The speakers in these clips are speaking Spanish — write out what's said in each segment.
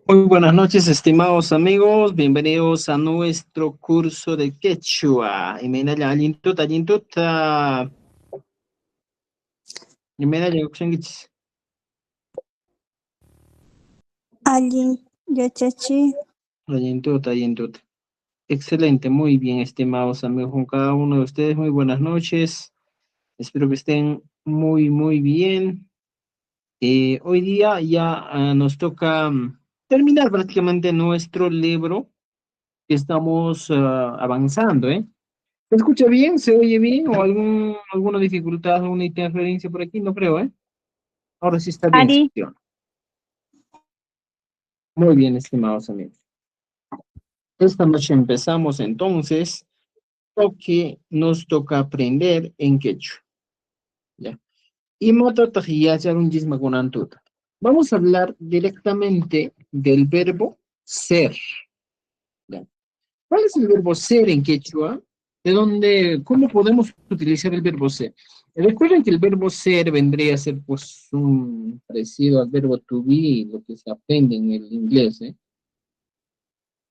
Muy buenas noches, estimados amigos. Bienvenidos a nuestro curso de Quechua. Imenaya allintuta, allintuta. Imenaya yukshankichis. Allin yachachi. Allintuta, allintuta. Excelente, muy bien, estimados amigos, con cada uno de ustedes. Muy buenas noches. Espero que estén muy bien. Hoy día ya nos toca terminar prácticamente nuestro libro que estamos avanzando, ¿eh? ¿Se escucha bien? ¿Se oye bien? ¿O alguna dificultad, alguna interferencia por aquí? No creo, ¿eh? Ahora sí está bien, Ari, ¿sí o no? Muy bien, estimados amigos. Esta noche empezamos entonces lo que nos toca aprender en quechua, ¿ya? Y mota un tuta. Vamos a hablar directamente del verbo ser, ¿ya? ¿Cuál es el verbo ser en quechua? ¿De dónde, cómo podemos utilizar el verbo ser? Recuerden que el verbo ser vendría a ser pues un parecido al verbo to be, lo que se aprende en el inglés, ¿eh?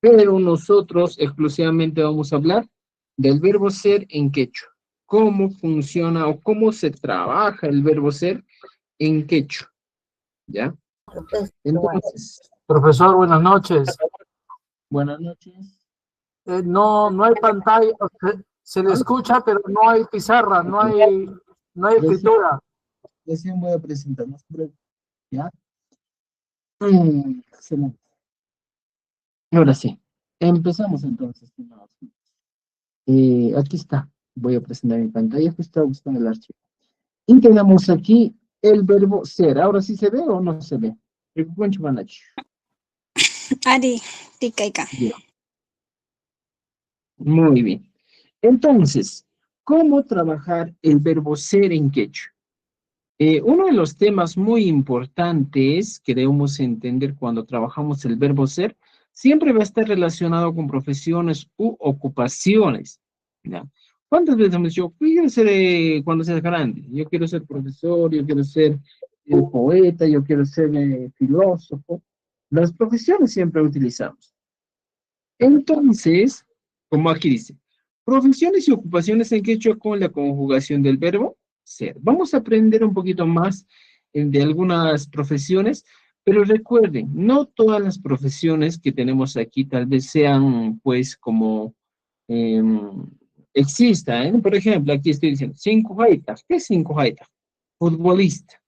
Pero nosotros exclusivamente vamos a hablar del verbo ser en quechua. ¿Cómo funciona o cómo se trabaja el verbo ser en quechua? ¿Ya? Entonces, Profesor, buenas noches. buenas noches. No hay pantalla, se le escucha, pero no hay pizarra, no hay escritura. Recién voy a presentar, no se preocupe, ¿ya? Excelente. Ahora sí, empezamos entonces, estimados. Aquí está, voy a presentar mi pantalla, justo estaba buscando el archivo. Y tenemos aquí el verbo ser. ¿Ahora sí se ve o no se ve? Ari, tikaika. Bien, muy bien. Entonces, ¿cómo trabajar el verbo ser en quechua? Uno de los temas muy importantes que debemos entender cuando trabajamos el verbo ser, siempre va a estar relacionado con profesiones u ocupaciones, ¿ya? ¿Cuántas veces hemos dicho, yo quiero ser cuando sea grande? Yo quiero ser profesor, yo quiero ser poeta, yo quiero ser filósofo. Las profesiones siempre utilizamos. Entonces, como aquí dice, profesiones y ocupaciones en quechua con la conjugación del verbo ser. Vamos a aprender un poquito más de algunas profesiones, pero recuerden, no todas las profesiones que tenemos aquí tal vez sean, pues, como eh, exista, ¿eh? Por ejemplo, aquí estoy diciendo, cinco jaitas. ¿Qué es cinco jaitas? Futbolista.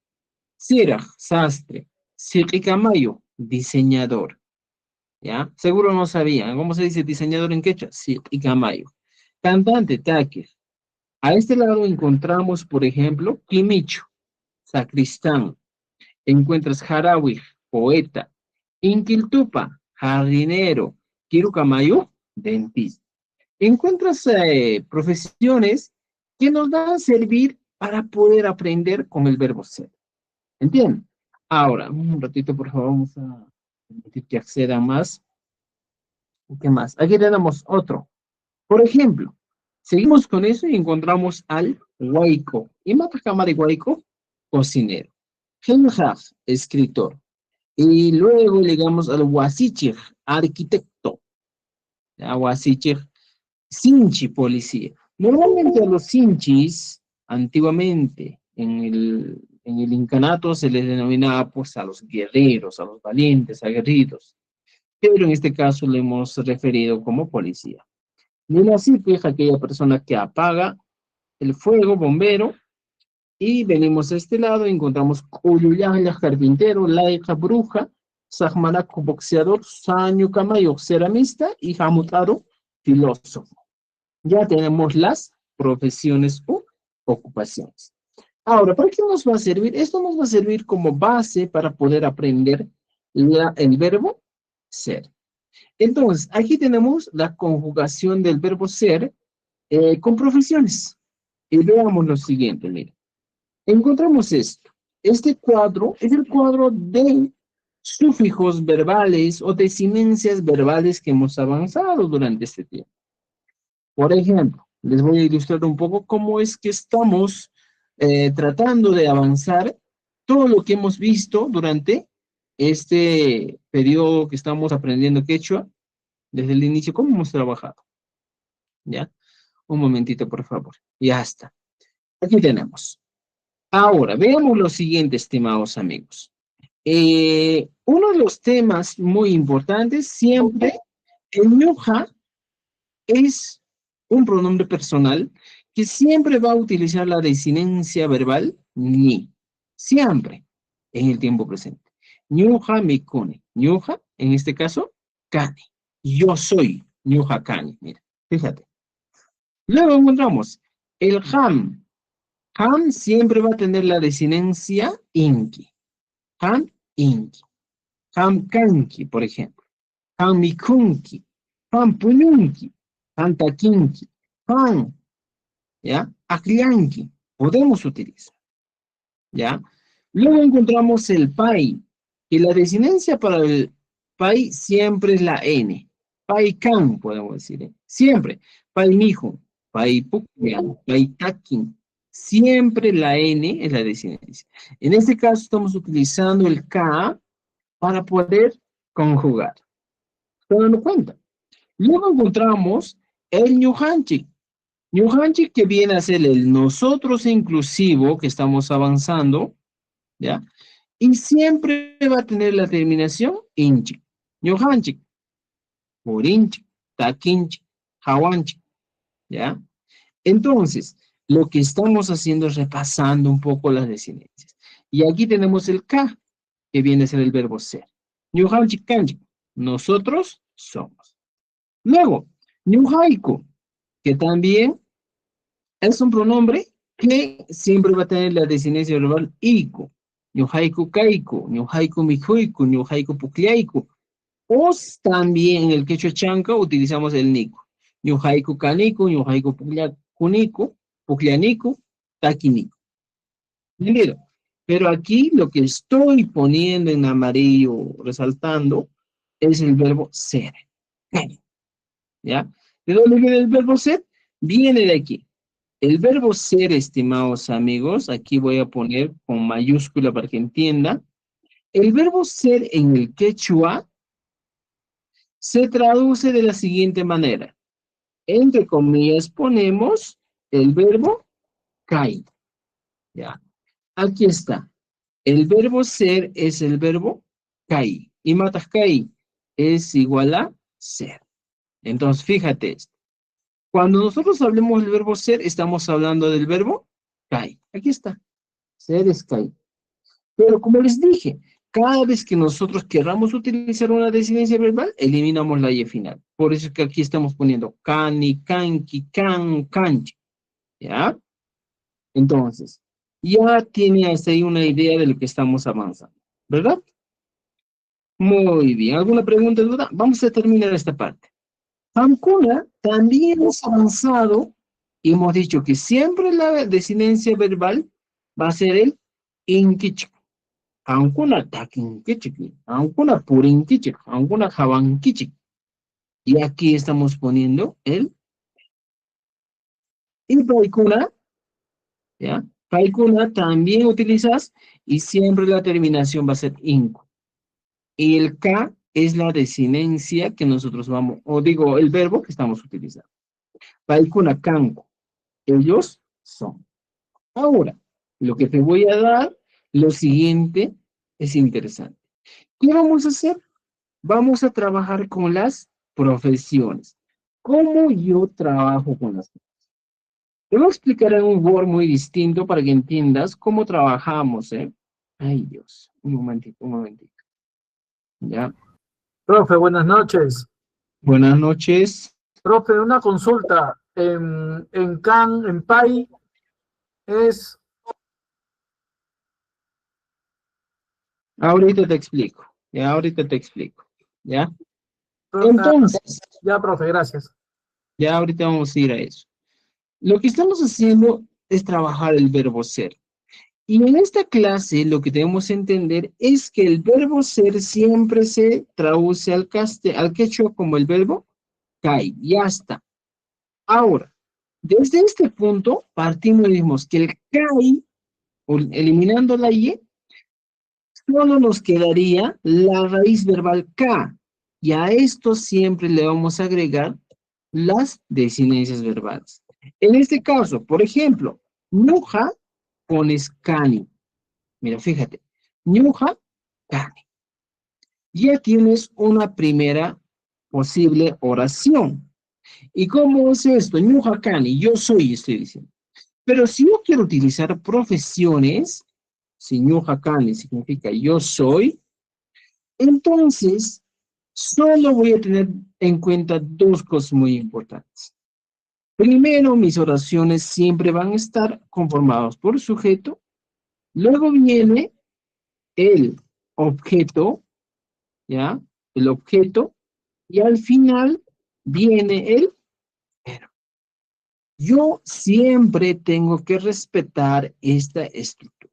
Siraj, sastre. Siqicamayo, diseñador. ¿Ya? Seguro no sabían. ¿Cómo se dice diseñador en quechua? Sí, y Camayo. Cantante, Taque. A este lado encontramos, por ejemplo, Quimicho, sacristán. Encuentras Jarawi, poeta. Inquiltupa, jardinero. Quirucamayo, dentista. Encuentras profesiones que nos van a servir para poder aprender con el verbo ser. ¿Entienden? Ahora, un ratito, por favor, vamos a permitir que accedan más. ¿Qué más? Aquí tenemos otro. Por ejemplo, seguimos con eso y encontramos al huaico. ¿Y mata cámara de huaico? Cocinero. Henjaj, escritor. Y luego llegamos al huasichir, arquitecto. Huasichir, sinchi, policía. Normalmente a los sinchis, antiguamente, en el incanato se les denominaba pues a los guerreros, a los valientes, aguerridos. Pero en este caso le hemos referido como policía. Nina Cipri es aquella persona que apaga el fuego, bombero, y venimos a este lado y encontramos Cuyuyaya, carpintero, Laika, bruja, Sahmanaku, boxeador, Sanyu Kamayo, ceramista y Hamutaro, filósofo. Ya tenemos las profesiones u ocupaciones. Ahora, ¿para qué nos va a servir? Esto nos va a servir como base para poder aprender el verbo ser. Entonces, aquí tenemos la conjugación del verbo ser con profesiones. Y veamos lo siguiente, mira. Encontramos esto. Este cuadro es el cuadro de sufijos verbales o desinencias verbales que hemos avanzado durante este tiempo. Por ejemplo, les voy a ilustrar un poco cómo es que estamos tratando de avanzar todo lo que hemos visto durante este periodo que estamos aprendiendo quechua, desde el inicio, ¿cómo hemos trabajado? ¿Ya? Un momentito, por favor. Ya está. Aquí tenemos. Ahora, veamos lo siguiente, estimados amigos. Uno de los temas muy importantes, siempre, el ñuja es un pronombre personal que siempre va a utilizar la desinencia verbal ni. Siempre en el tiempo presente. Ñuja me kone. Ñuja, en este caso, kane. Yo soy ñuja kane. Mira, fíjate. Luego encontramos el ham. Ham siempre va a tener la desinencia inki. Ham, inki. Ham kanki, por ejemplo. Ham mikunki. Ham pununki. Ham takinki. Ham, ¿ya? Aklianki. Podemos utilizar, ¿ya? Luego encontramos el pai. Y la desinencia para el pai siempre es la N. Pai kan, podemos decir, ¿eh? Siempre. Pai mijo. Pai pukyan. Pai takin. Siempre la N es la desinencia. En este caso estamos utilizando el K para poder conjugar. ¿Se dan cuenta? Luego encontramos el ñujanchik. Ñujanchik que viene a ser el nosotros inclusivo que estamos avanzando, ¿ya? Y siempre va a tener la terminación inchik. Ñujanchik, purinchik, takinchik, jawanchik, ¿ya? Entonces, lo que estamos haciendo es repasando un poco las desinencias. Y aquí tenemos el K, que viene a ser el verbo ser. Ñujanchik kanchik, nosotros somos. Luego, ñujaiku, que también es un pronombre que siempre va a tener la desinencia verbal iku. Ñujaiku kaiku, ñujaiku mijuiku, ñujaiku pukliaiku. O también en el quechua chanca utilizamos el niku. Ñujaiku kaniku, ñujaiku puklianiku, puklianiku, takiniku. ¿Entendido? Pero aquí lo que estoy poniendo en amarillo, resaltando, es el verbo ser. ¿Ya? ¿De dónde viene el verbo ser? Viene de aquí. El verbo ser, estimados amigos, aquí voy a poner con mayúscula para que entienda. El verbo ser en el quechua se traduce de la siguiente manera. Entre comillas ponemos el verbo kai. ¿Ya? Aquí está. El verbo ser es el verbo kai. Y matas kai es igual a ser. Entonces, fíjate esto. Cuando nosotros hablemos del verbo ser, estamos hablando del verbo kai. Aquí está. Ser es kai. Pero como les dije, cada vez que nosotros queramos utilizar una desinencia verbal, eliminamos la y final. Por eso es que aquí estamos poniendo cani, canqui, can, canchi. ¿Ya? Entonces, ya tiene hasta ahí una idea de lo que estamos avanzando. ¿Verdad? Muy bien. ¿Alguna pregunta, duda? Vamos a terminar esta parte. Ancuna también hemos avanzado y hemos dicho que siempre la desinencia verbal va a ser el inkichik. Ancuna takinkichik, ancuna purinkichik, ancuna jabankichik. Y aquí estamos poniendo el y paikuna, ¿ya? Paikuna también utilizas y siempre la terminación va a ser inku. Y el K es la desinencia que nosotros vamos, o digo, el verbo que estamos utilizando. Paikuna kanko. Ellos son. Ahora, lo que te voy a dar, lo siguiente es interesante. ¿Qué vamos a hacer? Vamos a trabajar con las profesiones. ¿Cómo yo trabajo con las profesiones? Te voy a explicar en un Word muy distinto para que entiendas cómo trabajamos, ¿eh? Ay, Dios. Un momentito, un momentito. Ya. Profe, buenas noches. Buenas noches. Profe, una consulta. En Can, en Pai, es... Ahorita te explico. Ya, ahorita te explico. ¿Ya? Ah, Entonces, ya, profe, gracias. ya ahorita vamos a ir a eso. Lo que estamos haciendo es trabajar el verbo ser. Y en esta clase lo que debemos entender es que el verbo ser siempre se traduce al quechua como el verbo kai. Ya está. Ahora, desde este punto partimos y dijimos que el kai, eliminando la y, solo nos quedaría la raíz verbal K. Y a esto siempre le vamos a agregar las desinencias verbales. En este caso, por ejemplo, ñuja pones cani. Mira, fíjate. Ñuja, cani. Ya tienes una primera posible oración. ¿Y cómo es esto? Ñuja, cani, yo soy, estoy diciendo. Pero si yo quiero utilizar profesiones, si ñuja, cani significa yo soy, entonces solo voy a tener en cuenta dos cosas muy importantes. Primero, mis oraciones siempre van a estar conformadas por sujeto. Luego viene el objeto, ¿ya? El objeto. Y al final viene el verbo. Yo siempre tengo que respetar esta estructura.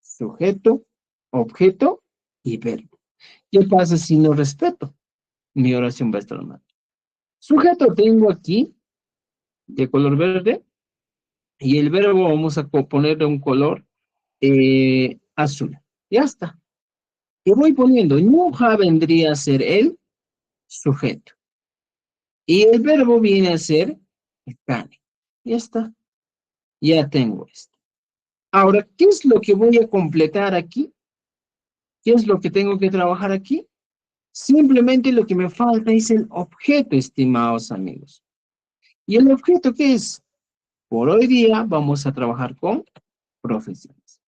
Sujeto, objeto y verbo. ¿Qué pasa si no respeto? Mi oración va a estar mal. Sujeto tengo aquí, de color verde, y el verbo vamos a ponerle un color azul. Ya está. Y voy poniendo, ñuja vendría a ser el sujeto. Y el verbo viene a ser el cane. Ya está. Ya tengo esto. Ahora, ¿qué es lo que voy a completar aquí? ¿Qué es lo que tengo que trabajar aquí? Simplemente lo que me falta es el objeto, estimados amigos. ¿Y el objeto qué es? Por hoy día vamos a trabajar con profesiones.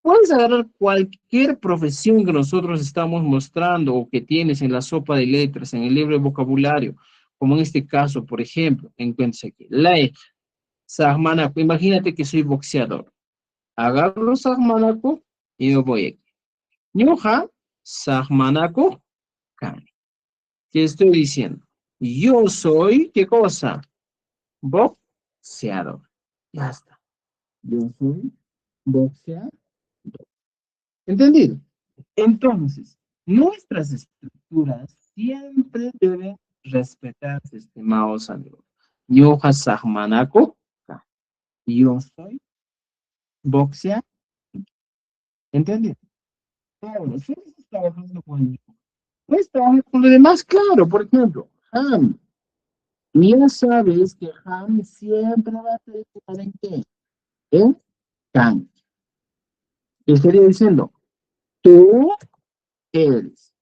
Puedes agarrar cualquier profesión que nosotros estamos mostrando o que tienes en la sopa de letras, en el libro de vocabulario, como en este caso, por ejemplo, encuentras aquí, Laek, Sahmanaco. Imagínate que soy boxeador. Agarro Sahmanaco y yo voy aquí. Ñuja, Sahmanaco, Kani. ¿Qué estoy diciendo? Yo soy, ¿qué cosa? Boxeador. Ya está. Yo soy boxeador. ¿Entendido? Entonces, nuestras estructuras siempre deben respetarse, estimados amigos. Yo Sahmanaco, yo soy boxeador. ¿Entendido? Ahora, si estás trabajando con puedes trabajar con lo demás, claro, por ejemplo, ham. Y ya sabes que ham siempre va a terminar en qué? En can. ¿Qué estaría diciendo? Tú eres.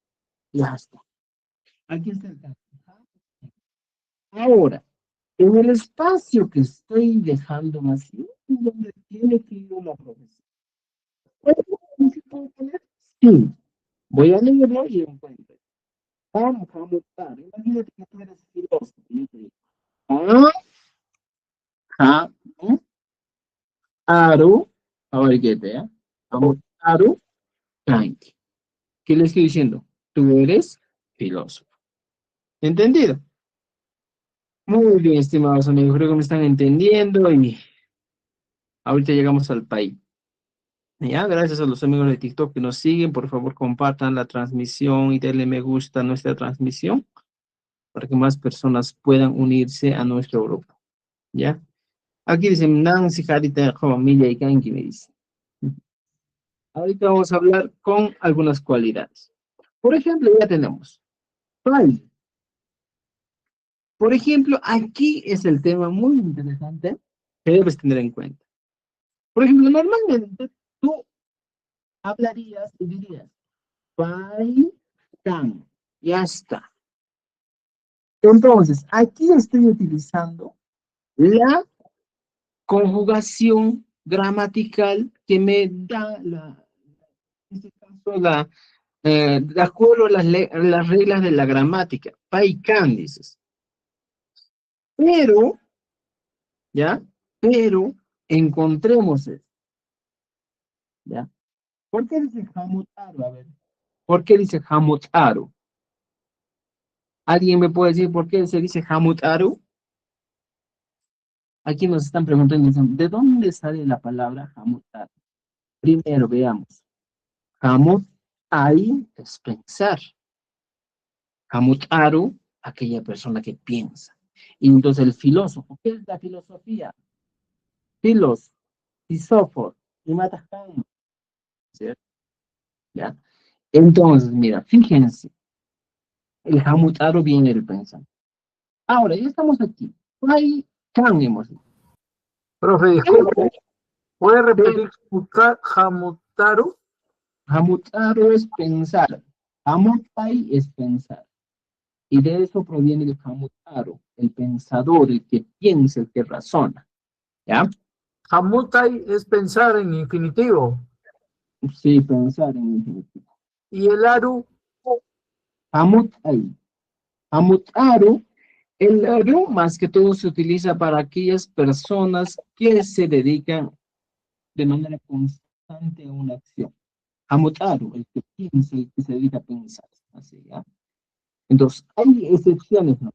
Ya está. Aquí está el can. Ahora, en el espacio que estoy dejando vacío, es donde tiene que ir una profesión. ¿Puedo poner? Sí. Voy a leerlo y encuentro. Hamutar. Imagínate que tú eres filósofo. Yo te digo, hamutar, ahora que te, hamutar, tranqui. ¿Qué le estoy diciendo? Tú eres filósofo. ¿Entendido? Muy bien, estimados amigos. Creo que me están entendiendo y ahorita llegamos al país. Ya, gracias a los amigos de TikTok que nos siguen. Por favor, compartan la transmisión y denle me gusta a nuestra transmisión para que más personas puedan unirse a nuestro grupo. ¿Ya? Aquí dice Nancy Jarita familia y Kanki me dice. Ahorita vamos a hablar con algunas cualidades. Por ejemplo, ya tenemos file. Por ejemplo, aquí es el tema muy interesante que debes tener en cuenta. Por ejemplo, normalmente tú hablarías y dirías file can. Ya está. Entonces, aquí estoy utilizando la conjugación gramatical que me da en este caso, de acuerdo a las reglas de la gramática. Paikan, dices. Pero, ¿ya? Pero, encontremos esto, ¿ya? ¿Por qué dice Hamutaru? A ver, ¿por qué dice Hamutaru? ¿Alguien me puede decir por qué se dice Hamutaru? Aquí nos están preguntando, ¿de dónde sale la palabra Hamutaru? Primero veamos. Hamut, ahí es pensar. Hamutaru, aquella persona que piensa. Y entonces el filósofo, ¿qué es la filosofía? Filos, Isófor y Mataján, ¿cierto? ¿ya? Entonces, mira, fíjense, el hamutaro viene del pensamiento. Ahora, ya estamos aquí. Pai, kan hemos dicho. Profe, disculpe, ¿puede repetir Hamutaru? Hamutaro es pensar. Hamutai es pensar. Y de eso proviene el hamutaro, el pensador, el que piensa, el que razona. ¿Ya? Hamutai es pensar en infinitivo. Sí, pensar en infinitivo. Y el Aru, Hamutai. Hamutaru, el aru más que todo se utiliza para aquellas personas que se dedican de manera constante a una acción. Hamutaru, el que piensa, el que se dedica a pensar. Así, ¿ya? Entonces, hay excepciones, ¿no?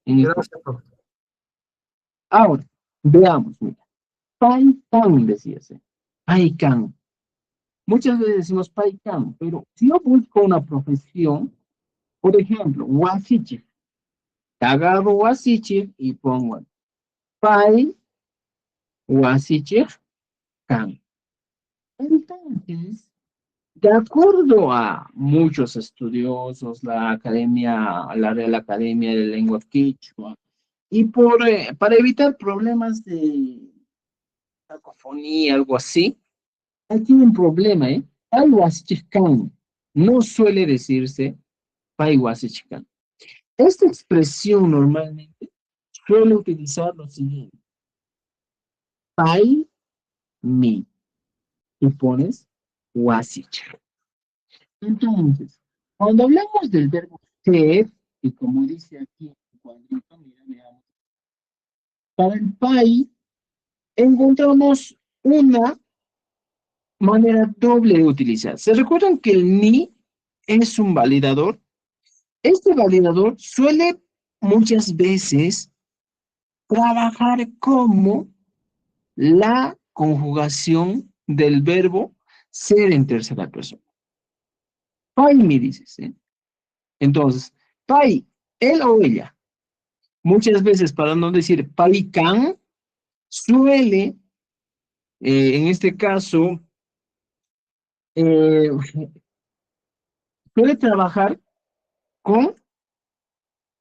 En este. gracias, profe. Ahora, veamos, mira. Paikan, decíase. Paikan. Muchas veces decimos Paikan, pero si yo busco una profesión, por ejemplo, Wasichi, agarro Wasichi y pongo Pai Wasichi Kan. Entonces, de acuerdo a muchos estudiosos, la Real Academia de Lengua Quichua, y para evitar problemas de cacofonía, algo así, aquí hay un problema, ¿eh? Paihuasichcan no suele decirse Paihuasichcan. Esta expresión normalmente suele utilizar lo siguiente: Pai, mi, y pones Huasich. Entonces, cuando hablamos del verbo ser, y como dice aquí en el cuadrito, mira, veamos, para el Pai encontramos una manera doble de utilizar. ¿Se recuerdan que el ni es un validador? Este validador suele muchas veces trabajar como la conjugación del verbo ser en tercera persona. Pai me dices, ¿eh? Entonces, pai, él o ella. Muchas veces, para no decir pai can, suele, en este caso, eh, suele trabajar con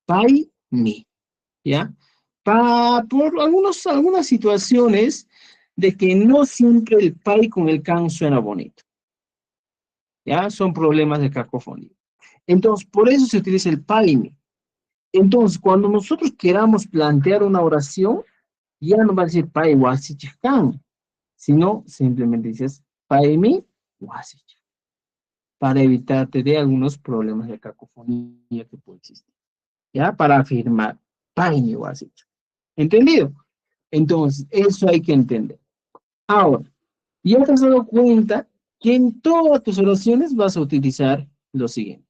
pai mi, ¿ya? Por algunas situaciones de que no siempre el pai con el can suena bonito, ¿ya? Son problemas de cacofonía. Entonces, por eso se utiliza el pai mi. Entonces, cuando nosotros queramos plantear una oración, ya no va a decir pai wasichkan, sino simplemente dices pai mi wasich, para evitarte de algunos problemas de cacofonía que puede existir, ¿ya? Para afirmar pai mi wasich. ¿Entendido? Entonces, eso hay que entender. Ahora, ya te has dado cuenta que en todas tus oraciones vas a utilizar lo siguiente: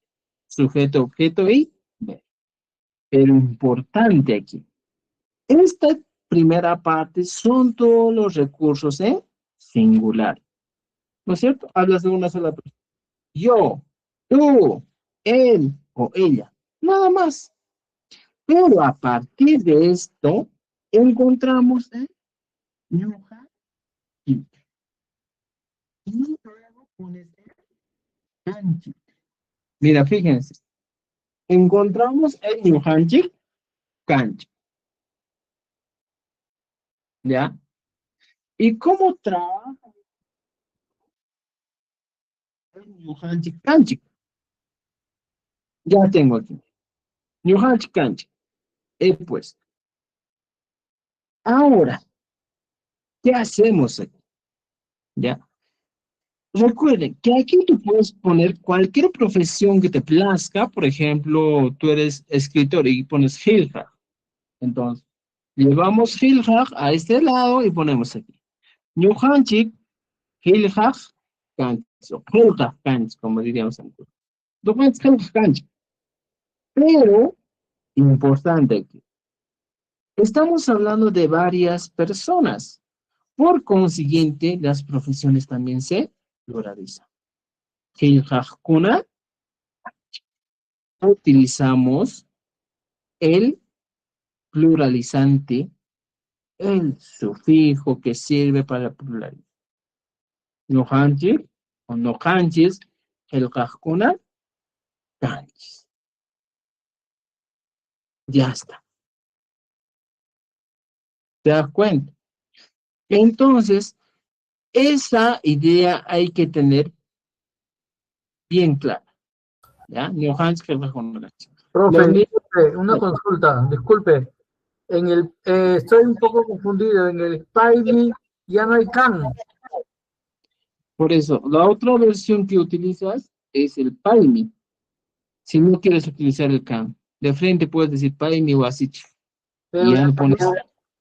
sujeto, objeto y verbo. Pero importante aquí, esta primera parte son todos los recursos en singular, ¿no es cierto? Hablas de una sola persona. Yo, tú, él o ella, nada más. Pero a partir de esto, encontramos el ñuja y luego pones el kanji. Mira, fíjense, encontramos el ñujanji, kanji, ¿ya? ¿Y cómo trabaja el ñujanji, kanji? Ya tengo aquí. ñujanji, kanji. He puesto. Ahora, ¿qué hacemos aquí? ¿Ya? Recuerden que aquí tú puedes poner cualquier profesión que te plazca. Por ejemplo, tú eres escritor y pones Hilja. Entonces, llevamos Hilja a este lado y ponemos aquí. ñujanji, Hilja, kanji. O Hilja, kanji, como diríamos antes. Pero, importante aquí, estamos hablando de varias personas. Por consiguiente, las profesiones también se pluralizan. Hiljajkuna, utilizamos el pluralizante, el sufijo que sirve para pluralizar. Nohanjis o nohanjis qillqaqkuna kanchis. Ya está. ¿Te das cuenta? Entonces, esa idea hay que tener bien clara. ¿Ya? Johannes qillqaqkuna. Profe, Lo mismo. disculpe, una consulta, disculpe. Estoy un poco confundido. En el PyMe ya no hay can. Por eso, la otra versión que utilizas es el PyMe. Si no quieres utilizar el can, de frente puedes decir PyMe o así. Pero Y ya no pones.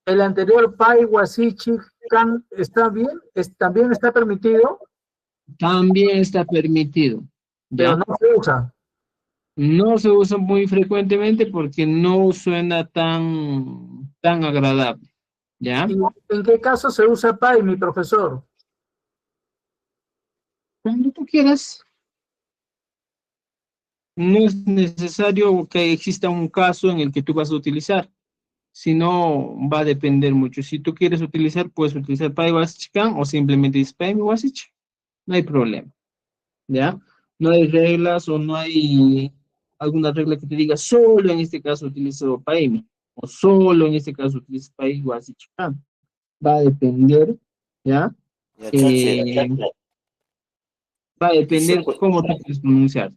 el anterior Py, Wasichi, can, ¿está bien? ¿También está permitido? También está permitido. Pero ¿Ya? no se usa. No se usa muy frecuentemente porque no suena tan agradable. ¿Ya? ¿Y en qué caso se usa Py, mi profesor? Cuando tú quieras, no es necesario que exista un caso en el que tú vas a utilizar. Si no, va a depender mucho. Si tú quieres utilizar, puedes utilizar PyWashiCam o simplemente dices PyWashiC. No hay problema. ¿Ya? No hay reglas o no hay alguna regla que te diga solo en este caso utilizo PyMe o solo en este caso utilizo PyWashiCam. Va a depender, ¿ya? Ya, chachi, Eh, Va a se, depender cómo tú quieres pronunciar.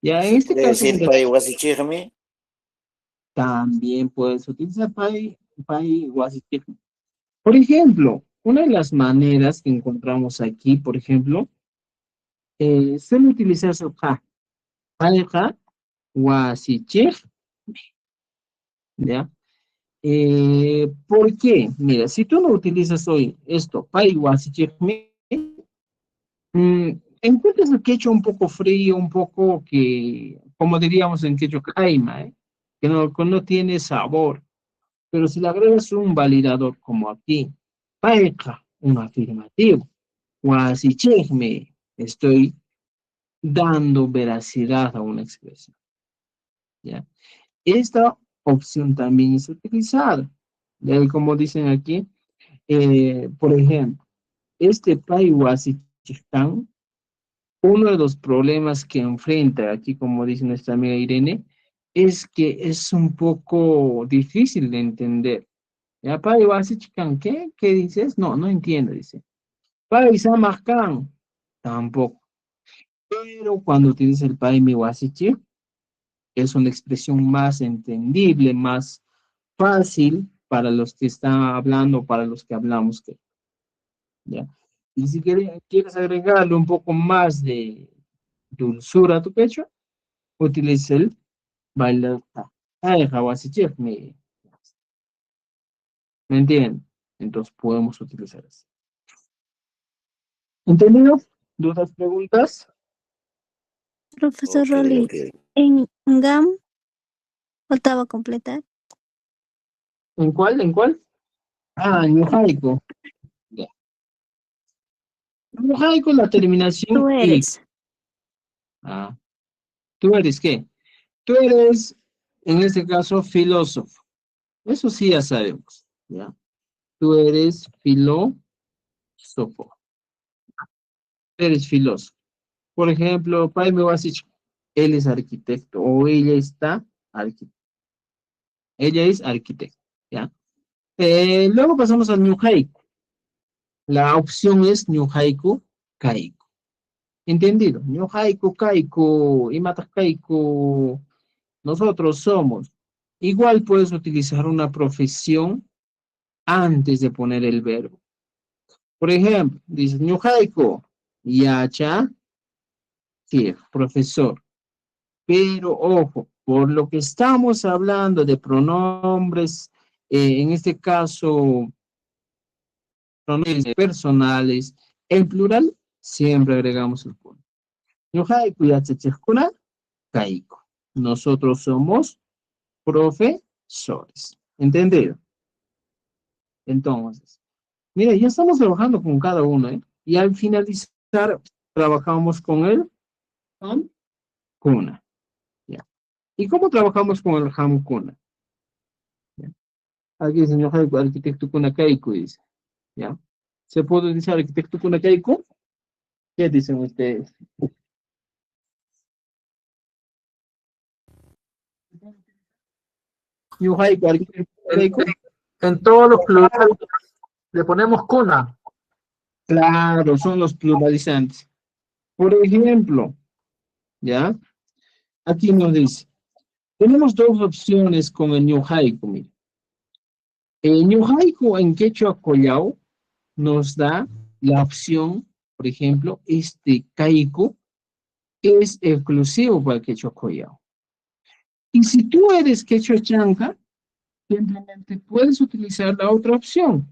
Ya, en se este puede caso, decir mira, pay wasichirmi, también puedes utilizar PyWashiCam. Por ejemplo, una de las maneras que encontramos aquí, por ejemplo, suele utilizarse ja, pareja, wasichir, ¿ya? ¿Por qué? Mira, si tú no utilizas hoy esto, pai, wasichir, encuentras el quechua un poco frío, un poco que, como diríamos en quechua, caima, que no tiene sabor. Pero si le agregas un validador como aquí, pareja, un afirmativo, wasichir, me estoy dando veracidad a una expresión, ¿ya? Esta opción también es utilizada. Y ahí, como dicen aquí, por ejemplo, este Paiwasichistán, uno de los problemas que enfrenta aquí, como dice nuestra amiga Irene, es que es un poco difícil de entender. ¿Ya? Paiwasichistán, ¿qué? ¿Qué dices? No, no entiendo, dice. Paisamajkan, tampoco. Pero cuando utiliza el Paimiwasichi, es una expresión más entendible, más fácil para los que están hablando, para los que hablamos. ¿Ya? Y si quieres agregarle un poco más de dulzura a tu pecho, utiliza el bailata. Ay, hawasichef, ¿me entienden? Entonces podemos utilizar eso. ¿Entendido? ¿Dudas, preguntas? Profesor ok, Rolly, ok. en GAM faltaba completar. ¿En cuál? ¿En cuál? Ah, en Mojaico. Ya. En Mojaico la terminación Tú y. eres. Ah, ¿tú eres qué? Tú eres, en este caso, filósofo. Eso sí ya sabemos, ¿ya? Tú eres filósofo. Eres filósofo. Por ejemplo, Jaime Wasich, él es arquitecto o ella está arquitecto. Ella es arquitecta, ¿ya? Luego pasamos al New Haiku. La opción es New Haiku, Kaiku. ¿Entendido? New Haiku, Kaiku, Imata Kaiku, nosotros somos. Igual puedes utilizar una profesión antes de poner el verbo. Por ejemplo, dice New Haiku, Yacha, sí, profesor. Pero ojo, por lo que estamos hablando de pronombres, en este caso, pronombres personales, en plural, siempre agregamos el punto. Yohaiku yachachikuna kaiko. Nosotros somos profesores. ¿Entendido? Entonces, mira, ya estamos trabajando con cada uno, ¿eh? Y al finalizar, trabajamos con el hamkuna. ¿Ya? ¿Y cómo trabajamos con el hamkuna? Aquí, señor arquitecto Kunakaiku dice, ¿ya? ¿Se puede utilizar arquitecto Kunakaiku? ¿Qué dicen ustedes? Ñuhaiku, Ñuhaiku. En todos los plurales le ponemos cuna. Claro, son los pluralizantes. Por ejemplo, ¿ya? Aquí nos dice, tenemos dos opciones con el Ñuhaiku, mire. El Ñuhaiku en quechua collao nos da la opción, por ejemplo, este kaiku es exclusivo para el quechua collao. Y si tú eres quechua chanca, simplemente puedes utilizar la otra opción.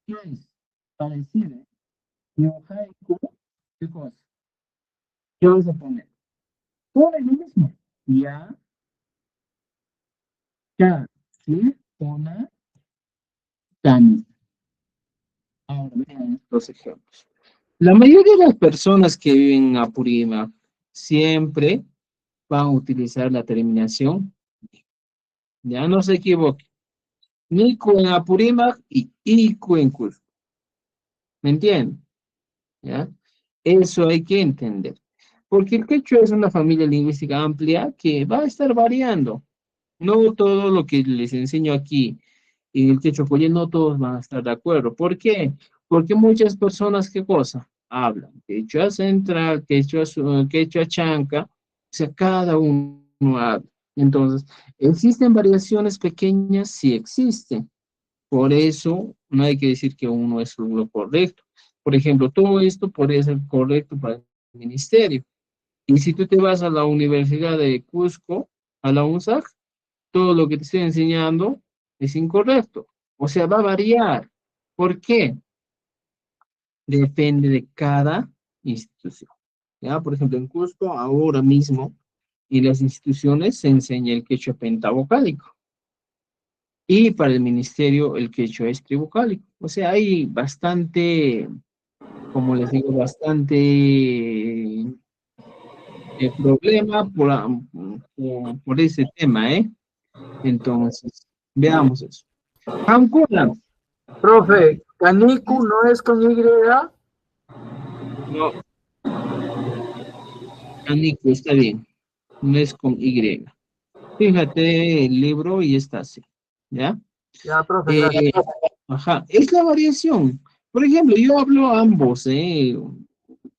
¿Qué es? Parecida. Ñuhaiku, ¿qué cosa? ¿Qué vas a poner? Pone lo mismo. Ya, ya, sí, una, tan. Ahora vean estos ejemplos. La mayoría de las personas que viven en Apurímac siempre van a utilizar la terminación. Ya no se equivoquen. Nico en Apurímac y Ico en Cusco. ¿Me entienden? ¿Ya? Eso hay que entender. Porque el quechua es una familia lingüística amplia que va a estar variando. No todo lo que les enseño aquí en el quechua collao, no todos van a estar de acuerdo. ¿Por qué? Porque muchas personas, ¿qué cosa? Hablan quechua central, quechua chanca, o sea, cada uno habla. Entonces, ¿existen variaciones pequeñas? Sí existen. Por eso, no hay que decir que uno es lo correcto. Por ejemplo, todo esto podría ser correcto para el ministerio. Y si tú te vas a la Universidad de Cusco, a la UNSAC, todo lo que te estoy enseñando es incorrecto. O sea, va a variar. ¿Por qué? Depende de cada institución. ¿Ya? Por ejemplo, en Cusco, ahora mismo, en las instituciones se enseña el quechua pentavocálico. Y para el ministerio, el quechua es trivocálico. O sea, hay bastante, como les digo, bastante problema por ese tema, ¿eh? Entonces, veamos eso. Ancuna, Profe, canicu no es con Y. no, Anico, está bien, no es con Y. Fíjate el libro y está así, ¿ya? Ya, profe, gracias. Ajá, es la variación. Por ejemplo, yo hablo ambos,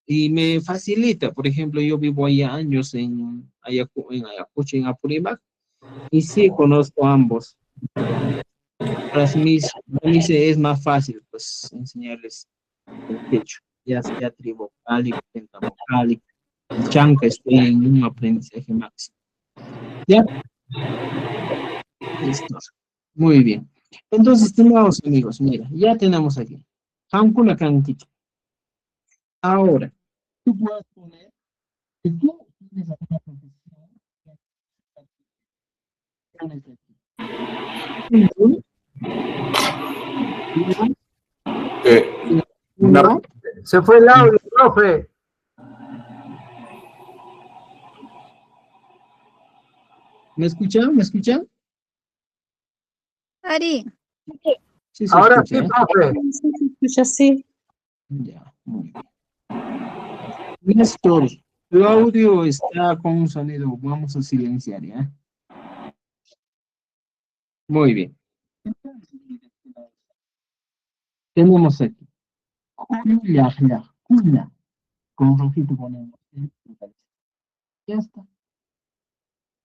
y me facilita. Por ejemplo, yo vivo allá años en Ayacucho, en Apurímac, y sí conozco ambos. Para mí es más fácil, pues, enseñarles el quechua, ya sea trivocálico, pentavocálico. El chanca estoy en un aprendizaje máximo. ¿Ya? Listo. Muy bien. Entonces, estimados amigos, mira, ya tenemos aquí. Hankuna Kankichi. Ahora, tú puedes poner, si tú tienes alguna profesión, pones aquí. Uno, Se fue el audio, profe. ¿me escuchan? ¿Me escuchan? Ari, Sí, se Ahora sí, escucha, ¿eh? profe. sí se escucha así. Ya, muy bien. Néstor, tu audio está con un sonido. Vamos a silenciar, ¿ya? Muy bien. Tenemos aquí. Julia. Con rojito ponemos. Ya está.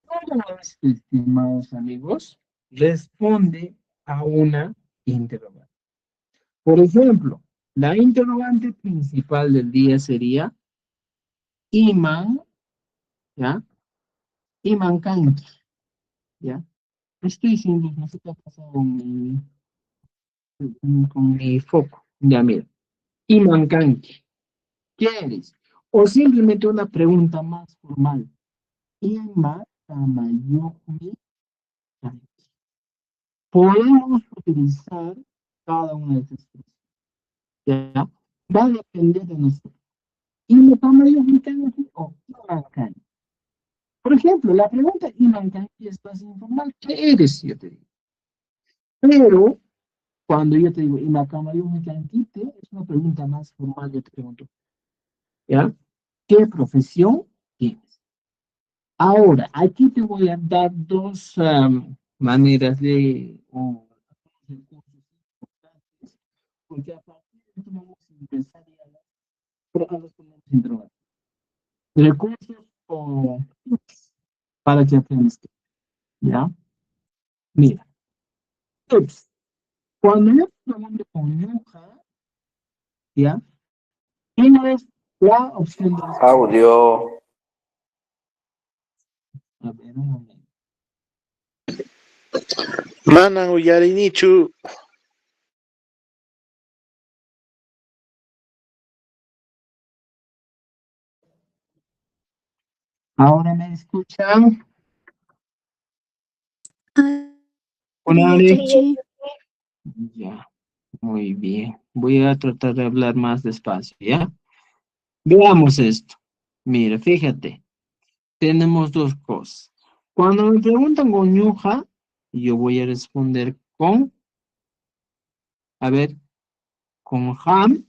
Todo esto, estimados amigos, responde a una interrogante. Por ejemplo, la interrogante principal del día sería Iman, ¿ya? Iman Kanki, ¿ya? Estoy diciendo, no sé qué ha pasado con mi foco. Ya, mira. Iman Kanki, ¿qué eres? O simplemente una pregunta más formal. Iman Tamayuki Kanki. Podemos utilizar cada una de esas cosas. ¿Ya? Va a depender de nosotros. Iman Tamayuki Kanki o Iman Kanki. Por ejemplo, la pregunta Iman Kanki es más informal. ¿Qué eres? Yo te digo. Pero cuando yo te digo, Iman Kanki, es una pregunta más formal. Yo te pregunto, ¿ya? ¿Qué profesión tienes? Ahora, aquí te voy a dar dos maneras de, o recursos importantes, porque a partir de esto vamos a empezar ya a los ponemos interrogantes. Recursos o tips para que aprendas. ¿Ya? Mira, tips. Cuando yo pregunto con Yuja, ¿ya? Tienes la opción de respuesta. Audio. A ver, un momento. Manan uyarinichu. ¿Ahora me escuchan? Ah, Hola, ya, Ale. Chachi. Ya, muy bien. Voy a tratar de hablar más despacio, ¿ya? Veamos esto. Mira, fíjate. Tenemos dos cosas. Cuando me preguntan con ñuja, yo voy a responder con, a ver, con ham,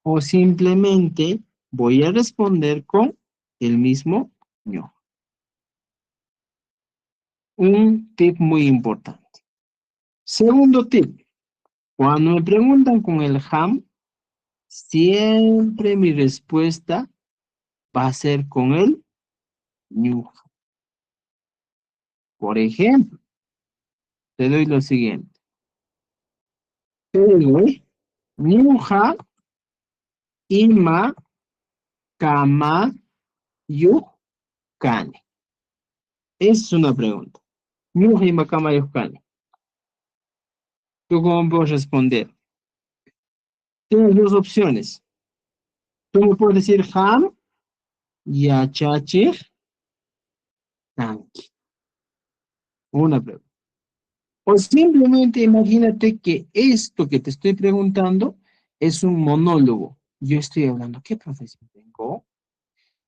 o simplemente voy a responder con el mismo ñuja. Un tip muy importante. Segundo tip. Cuando me preguntan con el ham, siempre mi respuesta va a ser con el ñuja. Por ejemplo, te doy lo siguiente. Ñuja ima kama yukani. Es una pregunta. Ñuja ima kama yukani. ¿Tú cómo puedes responder? Tienes dos opciones. Tú me puedes decir ham, yachachir, tanki. Una pregunta. O simplemente imagínate que esto que te estoy preguntando es un monólogo. Yo estoy hablando, ¿qué profesión tengo?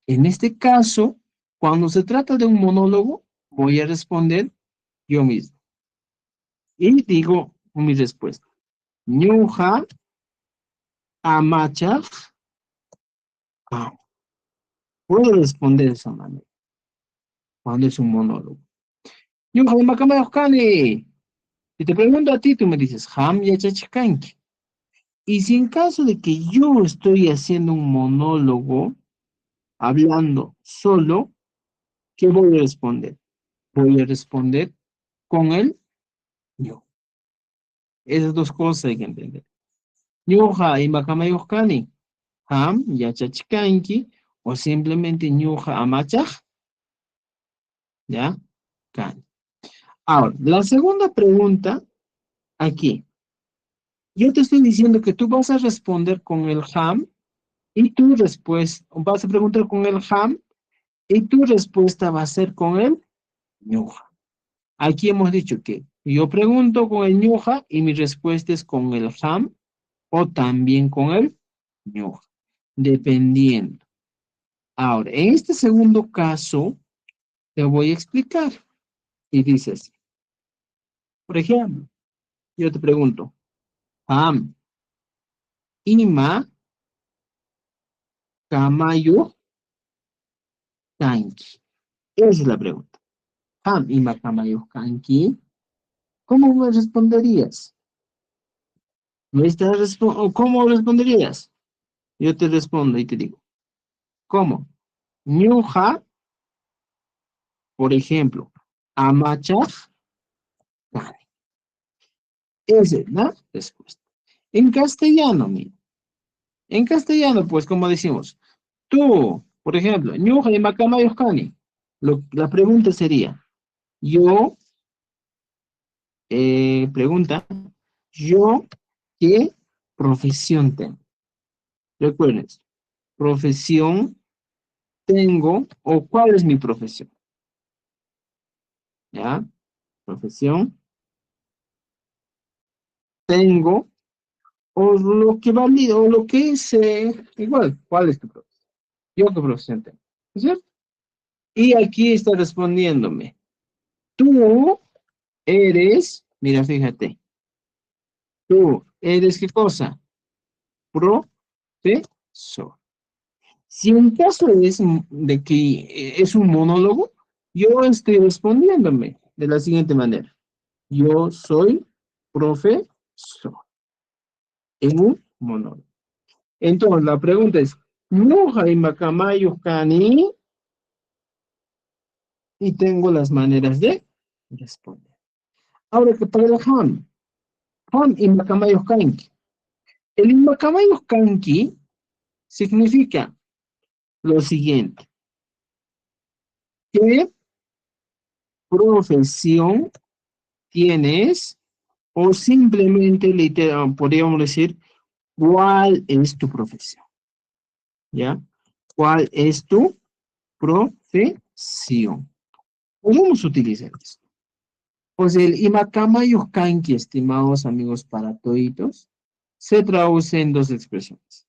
En este caso, cuando se trata de un monólogo, voy a responder yo mismo. Y digo mi respuesta. Ñuja amachaj. Puedo responder de esa manera cuando es un monólogo. Ñuja makama. Si te pregunto a ti, tú me dices, ham yachachikanki. Y si en caso de que yo estoy haciendo un monólogo, hablando solo, ¿qué voy a responder? Voy a responder con el yo. Esas dos cosas hay que entender. Ñuja imakama yuskani. Ham yachachikanki. O simplemente ñuja amachaj. ¿Ya? Kani. Ahora, la segunda pregunta aquí. Yo te estoy diciendo que tú vas a responder con el ham y tu respuesta, vas a preguntar con el ham y tu respuesta va a ser con el ñuja. Aquí hemos dicho que yo pregunto con el ñuja y mi respuesta es con el ham o también con el ñuja, dependiendo. Ahora, en este segundo caso, te voy a explicar. Y dices, por ejemplo, yo te pregunto, ham, ima, kamayu, kanki. Esa es la pregunta. Ham, ima, kamayu, kanki. ¿Cómo me responderías? ¿Cómo responderías? Yo te respondo y te digo, ¿cómo? Ñuja, por ejemplo, amachaj, kani. Esa es la respuesta. En castellano, mira. En castellano, pues, como decimos, tú, por ejemplo, ñuja y makama yoskani. La pregunta sería, yo, pregunta, yo, ¿qué profesión tengo? Recuerden, profesión tengo, o cuál es mi profesión. ¿Ya? Profesión tengo, o lo que valida, o lo que es igual, ¿cuál es tu profesión? Yo qué profesión tengo, ¿es cierto? Y aquí está respondiéndome, tú eres, mira, fíjate, tú eres ¿qué cosa? Profesor. Si en caso de que es un monólogo, yo estoy respondiéndome de la siguiente manera. Yo soy profesor. En un monólogo. Entonces, la pregunta es, ¿Ñuqa imacamayuqkani? Y tengo las maneras de responder. Ahora que para el ham imacamayuqkanki. El imacamayuqkanki significa lo siguiente. ¿Qué profesión tienes? O simplemente, literal, podríamos decir, ¿cuál es tu profesión? ¿Ya? ¿Cuál es tu profesión? Podemos utilizar esto. Pues el imacamayuqkanki, estimados amigos para toditos, se traduce en dos expresiones.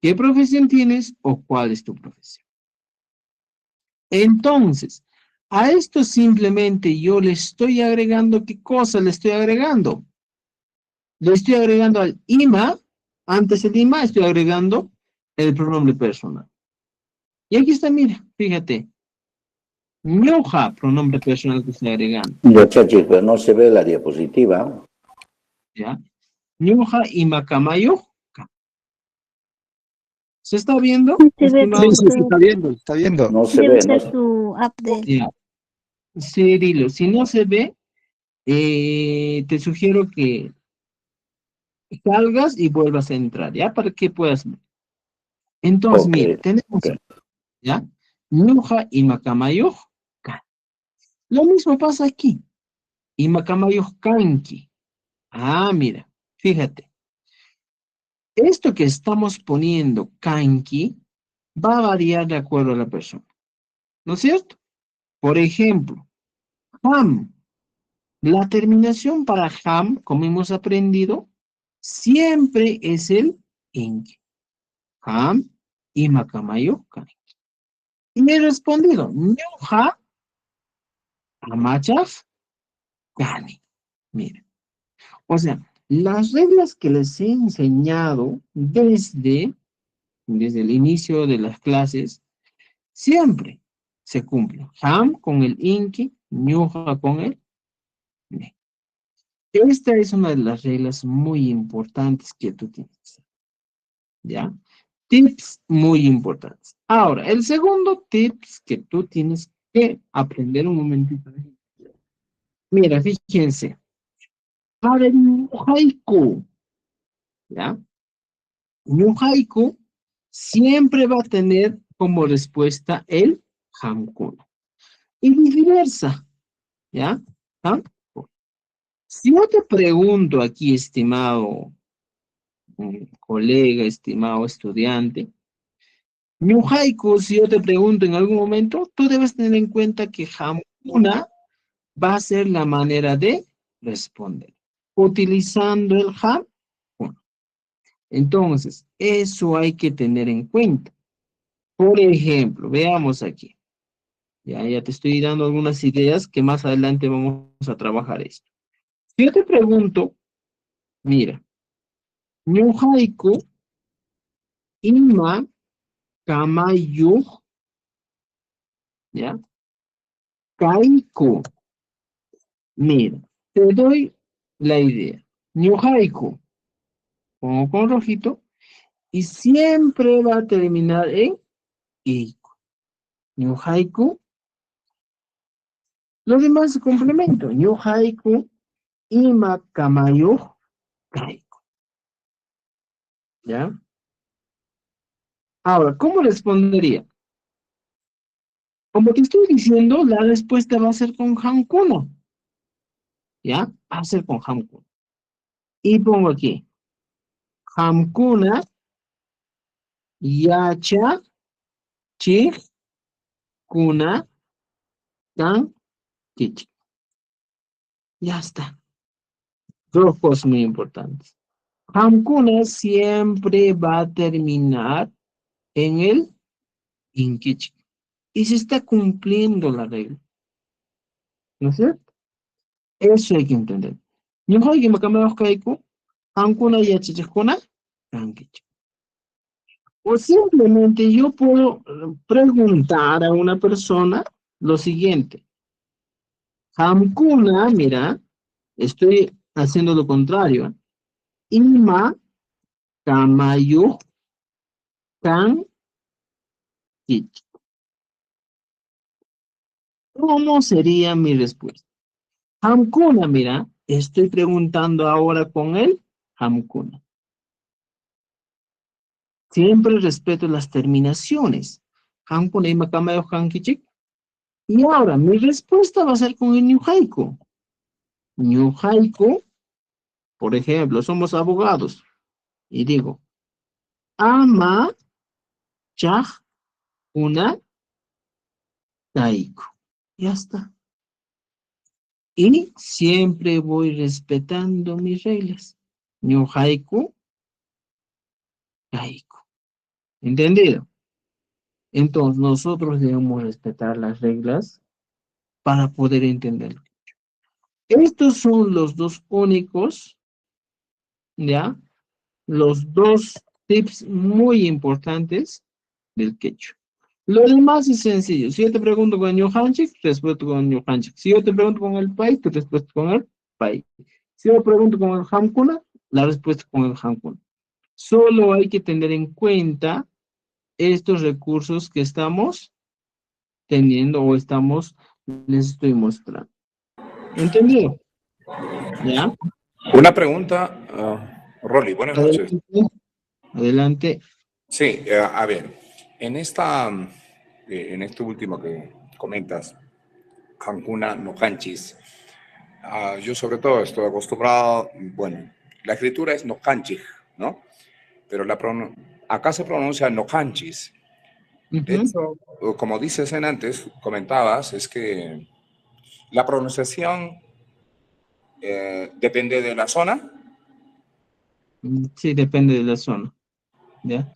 ¿Qué profesión tienes o cuál es tu profesión? Entonces, a esto simplemente yo le estoy agregando, ¿qué cosa le estoy agregando? Le estoy agregando al ima, antes del ima estoy agregando el pronombre personal. Y aquí está, mira, fíjate. Ñuqa, pronombre personal que estoy agregando. Muchachos, pero no se ve la diapositiva. ¿Ya? Ñuqa imacamayuqka. ¿Se está viendo? Se ve, estimado? Sí, se está viendo, está viendo. No se debe ve, ser no. su update. Ya. Cirilo, si no se ve, te sugiero que salgas y vuelvas a entrar, ¿ya? Para que puedas ver. Entonces, Ok, mira, tenemos, ok. ¿ya? Ñuqa imacamayuqka. Lo mismo pasa aquí. Imacamayuqkanki. Ah, mira, fíjate. Esto que estamos poniendo, kanki, va a variar de acuerdo a la persona. ¿No es cierto? Por ejemplo, ham. La terminación para ham, como hemos aprendido, siempre es el inki. Ham imacamayuqkanki. Y he respondido, ñuqa amachaqkani. Mira. O sea, las reglas que les he enseñado desde el inicio de las clases, siempre se cumplen. Ham con el inki, ñuqa con el ne. Esta es una de las reglas muy importantes que tú tienes. ¿Ya? Tips muy importantes. Ahora, el segundo tips que tú tienes que aprender un momentito. Mira, fíjense. Para el ñuqayku, ¿ya? Ñuqayku siempre va a tener como respuesta el hamkuna. Y viceversa, ¿ya? Hamkuna. Si yo te pregunto aquí, estimado colega, estimado estudiante, ñuqayku, si yo te pregunto en algún momento, tú debes tener en cuenta que hamkuna va a ser la manera de responder, utilizando el hamkuna. Entonces, eso hay que tener en cuenta. Por ejemplo, veamos aquí. Ya te estoy dando algunas ideas que más adelante vamos a trabajar esto. Si yo te pregunto, mira, ñuqayku ima kamayuq, ¿ya? Kayku. Mira, te doy la idea. Ñuqayku, pongo con rojito, y siempre va a terminar en iku. Ñuqayku. Lo demás se complemento. Ñuqayku ima kamayuq kayku. ¿Ya? Ahora, ¿cómo respondería? Como te estoy diciendo, la respuesta va a ser con hamkuna. ¿Ya? Va a ser con hamkuna. Y pongo aquí. Hamkuna yacha chik kuna tan kichik. Ya está. Dos cosas muy importantes. Hamkuna siempre va a terminar en el inkichik. Y se está cumpliendo la regla. ¿No es cierto? Eso hay que entender. Ñuqayku imacamayuqkayku, hamkuna yachachikkuna kankichik. O simplemente yo puedo preguntar a una persona lo siguiente. Hamkuna, mira, Estoy haciendo lo contrario. Ima kamayu kan kichi. ¿Cómo sería mi respuesta? Hamkuna, mira, estoy preguntando ahora con él, Hamkuna. Siempre respeto las terminaciones. Hamkuna ima kamayu kan kichi. Y ahora, mi respuesta va a ser con el Ñuhaiku. Ñuhaiku, por ejemplo, somos abogados. Y digo, ama chaj una taiku. Ya está. Y siempre voy respetando mis reglas. Ñuhaiku, taiku. ¿Entendido? Entonces, nosotros debemos respetar las reglas para poder entenderlo. Estos son los dos únicos, ¿ya? Los dos tips muy importantes del quechua. Lo demás es sencillo. Si yo te pregunto con el Ñuhanchik, respuesto con el Ñuhanchik. Si yo te pregunto con el Pai, te respuesto con el Pai. Si yo pregunto con el Hamkuna, la respuesta con el Hamkuna. Solo hay que tener en cuenta estos recursos que estamos teniendo o les estoy mostrando. ¿Entendido? ¿Ya? Una pregunta, Rolly, buenas noches. Adelante. Sí, a ver, en este último que comentas, Hankuna no Hanchis, yo sobre todo estoy acostumbrado, bueno, la escritura es no Hanchis, ¿no? Pero acá se pronuncia no Hanchis. De hecho, como dices en antes, comentabas, es que la pronunciación depende de la zona. Sí, depende de la zona. ¿Ya?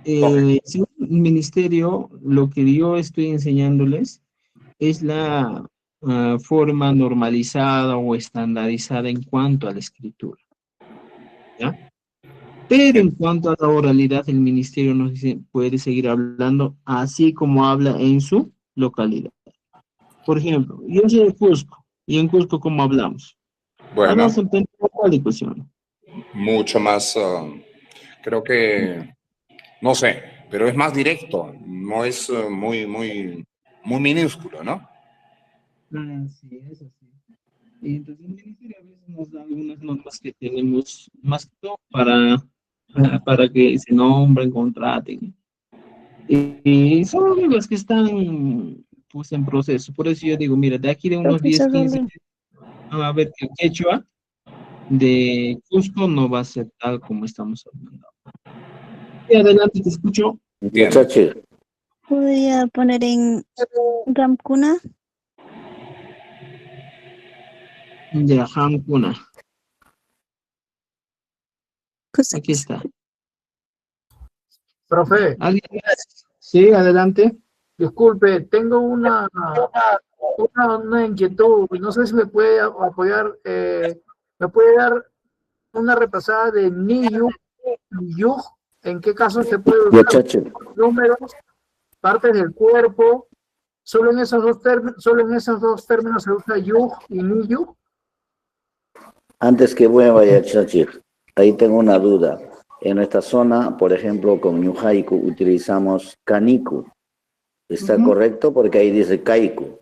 Sí, el ministerio, lo que yo estoy enseñándoles es la forma normalizada o estandarizada en cuanto a la escritura. ¿Ya? Pero en cuanto a la oralidad, el ministerio nos dice, puede seguir hablando así como habla en su localidad. Por ejemplo, yo soy de Cusco, y en Cusco, ¿cómo hablamos? Bueno, Hablamos en Pentecostal. mucho más, creo que, no sé, pero es más directo, no es muy minúsculo, ¿no? Sí, eso sí. Y entonces el ministerio a veces nos da algunas normas que tenemos más que todo para que se nombren, contraten. Y son reglas que están pues en proceso. Por eso yo digo, mira, de aquí de unos 10, Profesor 15 Rolly. años, van a ver que el quechua de Cusco no va a ser tal como estamos hablando. Y adelante, te escucho. Entiendo. Muchachos, ¿Podría poner en Ramkuna? Ya, Hamkuna. Aquí está. Profe, ¿Alguien más? Sí, adelante. disculpe, tengo una inquietud y no sé si me puede apoyar, me puede dar una repasada de Niyu, Yug, en qué caso se puede usar muchachos, números, partes del cuerpo, solo en esos dos términos se usa Yug y Niyu. antes que vaya, muchachos, ahí tengo una duda. En nuestra zona, por ejemplo, con Ñuhaiku utilizamos Kaniku. ¿Está correcto? Porque ahí dice Kaiku.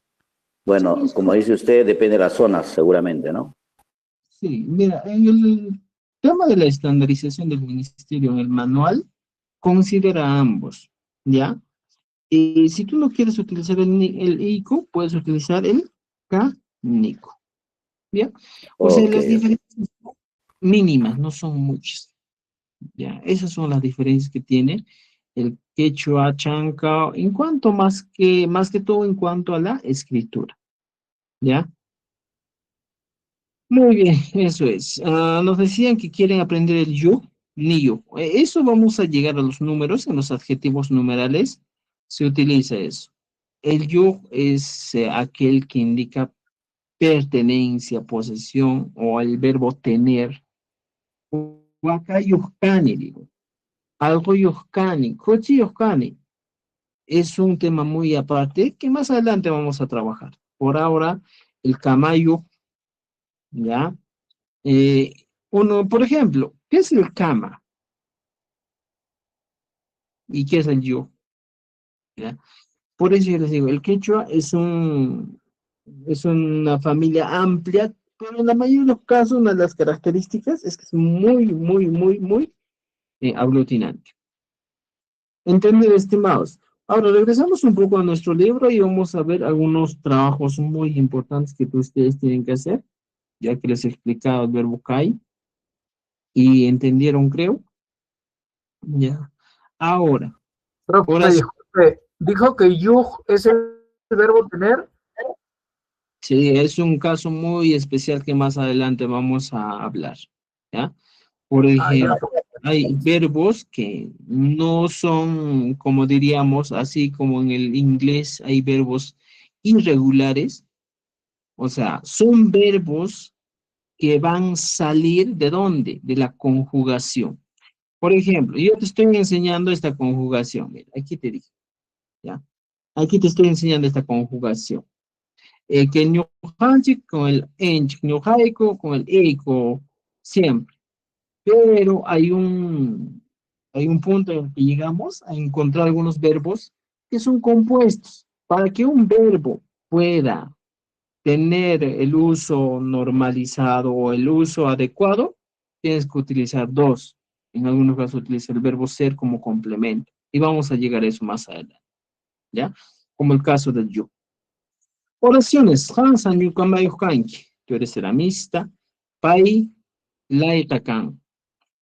Bueno, Sí, como dice usted, depende de las zonas, seguramente, ¿no? sí, mira, en el tema de la estandarización del ministerio en el manual, considera ambos, ¿ya? Y si tú no quieres utilizar el ICO, puedes utilizar el CANICO, ¿ya? O sea, Ok. las diferencias son mínimas, no son muchas, ¿ya? Esas son las diferencias que tiene el quechua, chanca, en cuanto más que todo en cuanto a la escritura, ¿ya? Muy bien, eso es. Nos decían que quieren aprender el yo, ni yo. Eso vamos a llegar a los números, en los adjetivos numerales se utiliza eso. El yo es aquel que indica pertenencia, posesión o el verbo tener. O acá yohkani, digo. Algo yohkani, kochi yohkani. Es un tema muy aparte que más adelante vamos a trabajar. Por ahora, el kamayo ¿ya? Uno, por ejemplo, ¿qué es el kama? ¿Y qué es el yo? ¿Ya? Por eso yo les digo, el quechua es una familia amplia, pero en la mayoría de los casos, una de las características es que es muy aglutinante. Entendido, estimados. Ahora regresamos un poco a nuestro libro y vamos a ver algunos trabajos muy importantes que ustedes tienen que hacer, ya que les he explicado el verbo kai y entendieron, creo. Ya. Ahora, Profe, disculpe, dijo que yug es el verbo tener. sí, es un caso muy especial que más adelante vamos a hablar, ¿ya? Por Ah, ya. ejemplo, hay verbos que no son, como diríamos, así como en el inglés hay verbos irregulares, o sea, son verbos que van a salir ¿de dónde? De la conjugación. Por ejemplo, yo te estoy enseñando esta conjugación, mira, aquí te dije, ¿ya? Aquí te estoy enseñando esta conjugación. Que el ñujanchik con el ench, ñujaiko con el eiko, siempre. Pero hay un punto en el que llegamos a encontrar algunos verbos que son compuestos. Para que un verbo pueda tener el uso normalizado o el uso adecuado, tienes que utilizar dos. En algunos casos utiliza el verbo ser como complemento. Y vamos a llegar a eso más adelante, ¿ya? Como el caso del yo. Oraciones. Hansan yukamayo kanki. Tú eres ceramista. Pai laitakan.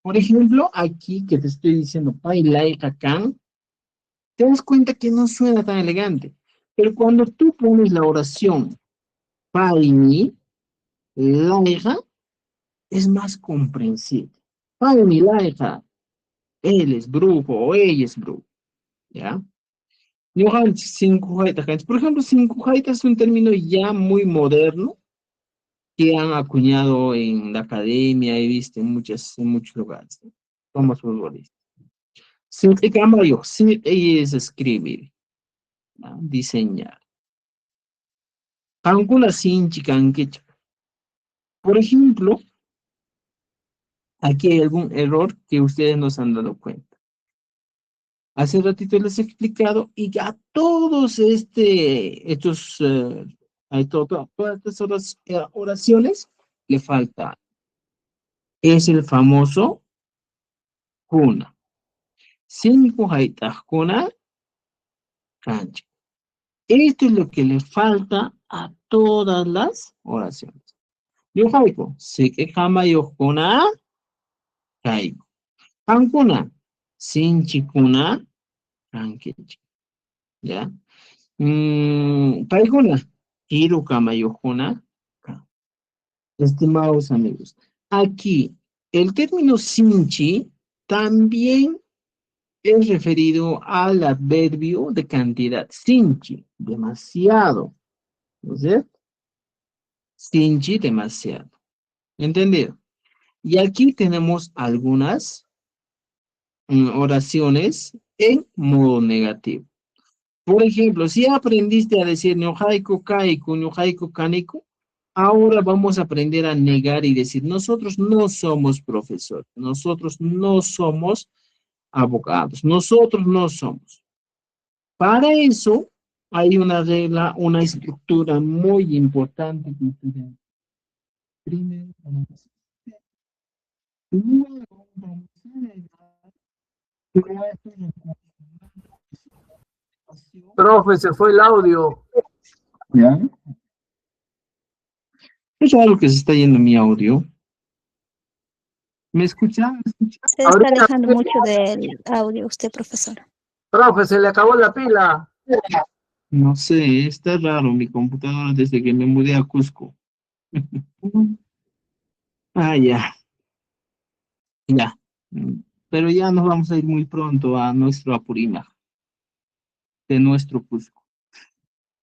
Por ejemplo, aquí que te estoy diciendo Pai laitakan, te das cuenta que no suena tan elegante. Pero cuando tú pones la oración Pai ni laika, es más comprensible. Pai ni laika. Él es brujo o ella es brujo. ¿Ya? Por ejemplo, Sinkujaita es un término ya muy moderno que han acuñado en la academia, he visto en muchos lugares, ¿no? Somos futbolistas. Sintikamayo, sin es escribir, ¿no? Diseñar. Kankula sinchi kankecha. Por ejemplo, aquí hay algún error que ustedes nos han dado cuenta. Hace ratito les he explicado y a todos todas estas oraciones le falta. Es el famoso kuna. Cinco haitas kuna cancha. Esto es lo que le falta a todas las oraciones. Yo haiku, se que kama yo kuna haiku. Kankuna, sinchi kuna kankechi. ¿Ya? Paikuna, hiru kama yo kuna. Estimados amigos, aquí el término sinchi también es referido al adverbio de cantidad. Sinchi, demasiado. ¿No es cierto? Sinchi, demasiado. ¿Entendido? Y aquí tenemos algunas oraciones en modo negativo. Por ejemplo, si aprendiste a decir ñohaiku kaiku, ñohaiku kaniku, ahora vamos a aprender a negar y decir, nosotros no somos profesores, nosotros no somos abogados, nosotros no somos. Para eso hay una regla, una estructura muy importante que ustedes primero luego vamos a negar, pero esto es Profe, se fue el audio. ¿ya? Es algo que se está yendo mi audio. ¿Me escuchan? ¿Me escuchan? Se está alejando mucho del audio usted, profesor. Profe, se le acabó la pila. No sé, está raro mi computadora desde que me mudé a Cusco. Ah, ya, ya. Pero ya nos vamos a ir muy pronto a nuestro Apurímac, de nuestro Cusco.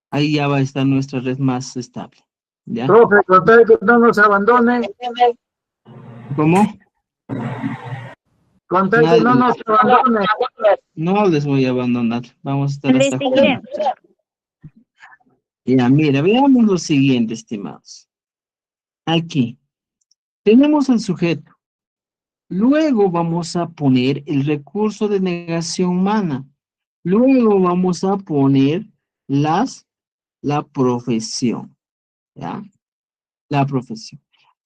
Ahí ya va a estar nuestra red más estable. ¿Ya? Profe, con tal que no nos abandone. ¿Cómo? Con tal que no nos abandone. No les voy a abandonar. Vamos a estar Le hasta seguiré. junio. Ya, mira, veamos lo siguiente, estimados. Aquí tenemos al sujeto. Luego vamos a poner el recurso de negación mana. Luego vamos a poner la profesión. ¿Ya? La profesión.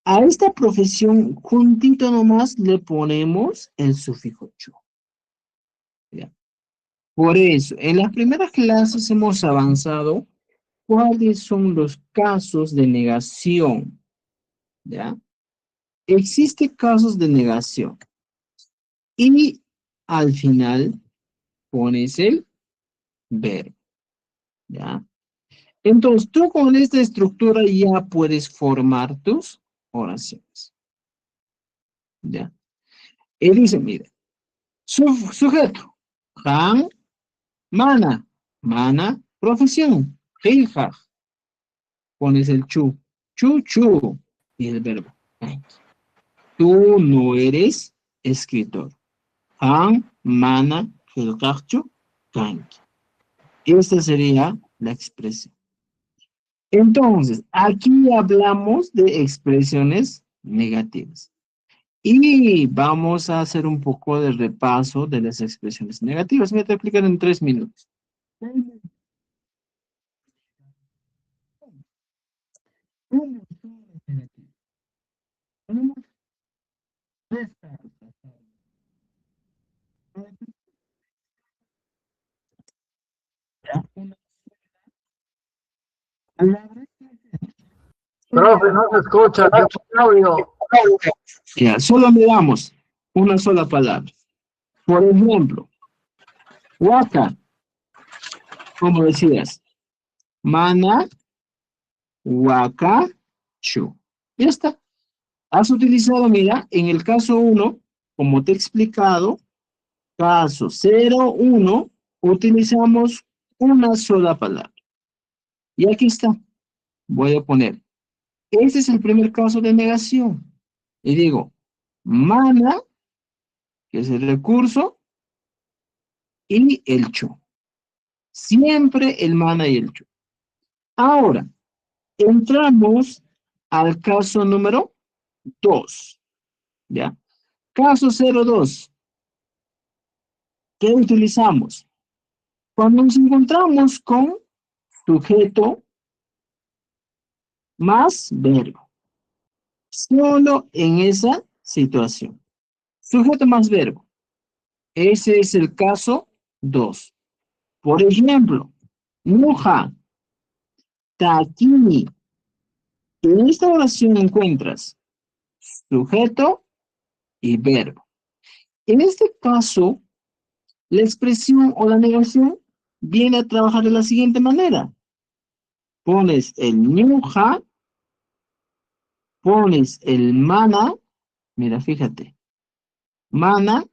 A esta profesión, juntito nomás, le ponemos el sufijo chu. ¿Ya? Por eso, en las primeras clases hemos avanzado cuáles son los casos de negación. ¿Ya? Existen casos de negación. Y al final pones el verbo. ¿Ya? Entonces, tú con esta estructura ya puedes formar tus oraciones. ¿Ya? Y dice, mire, sujeto, han, mana, profesión, hija. Pones el chu, y el verbo. Tú no eres escritor. Han, mana, hilgachu, kanki. Esta sería la expresión. Entonces, aquí hablamos de expresiones negativas. Y vamos a hacer un poco de repaso de las expresiones negativas. Me voy a explicar en 3 minutos. Profe, no se escucha, qué audio. Ya, solo le damos una sola palabra. Por ejemplo, waka, como decías, mana, waka, chu. Ya está. Has utilizado, mira, en el caso 1, como te he explicado, caso 0, 1, utilizamos una sola palabra. Y aquí está. Voy a poner. Este es el primer caso de negación. Y digo, mana, que es el recurso, y el chu. Siempre el mana y el chu. Ahora, entramos al caso número 2. ¿Ya? Caso 02. ¿Qué utilizamos? Cuando nos encontramos con sujeto más verbo. Solo en esa situación. Sujeto más verbo. Ese es el caso 2. Por ejemplo, muja, takini. En esta oración encuentras sujeto y verbo. En este caso, la expresión o la negación viene a trabajar de la siguiente manera. Pones el ñuja, pones el mana, mira, fíjate, mana,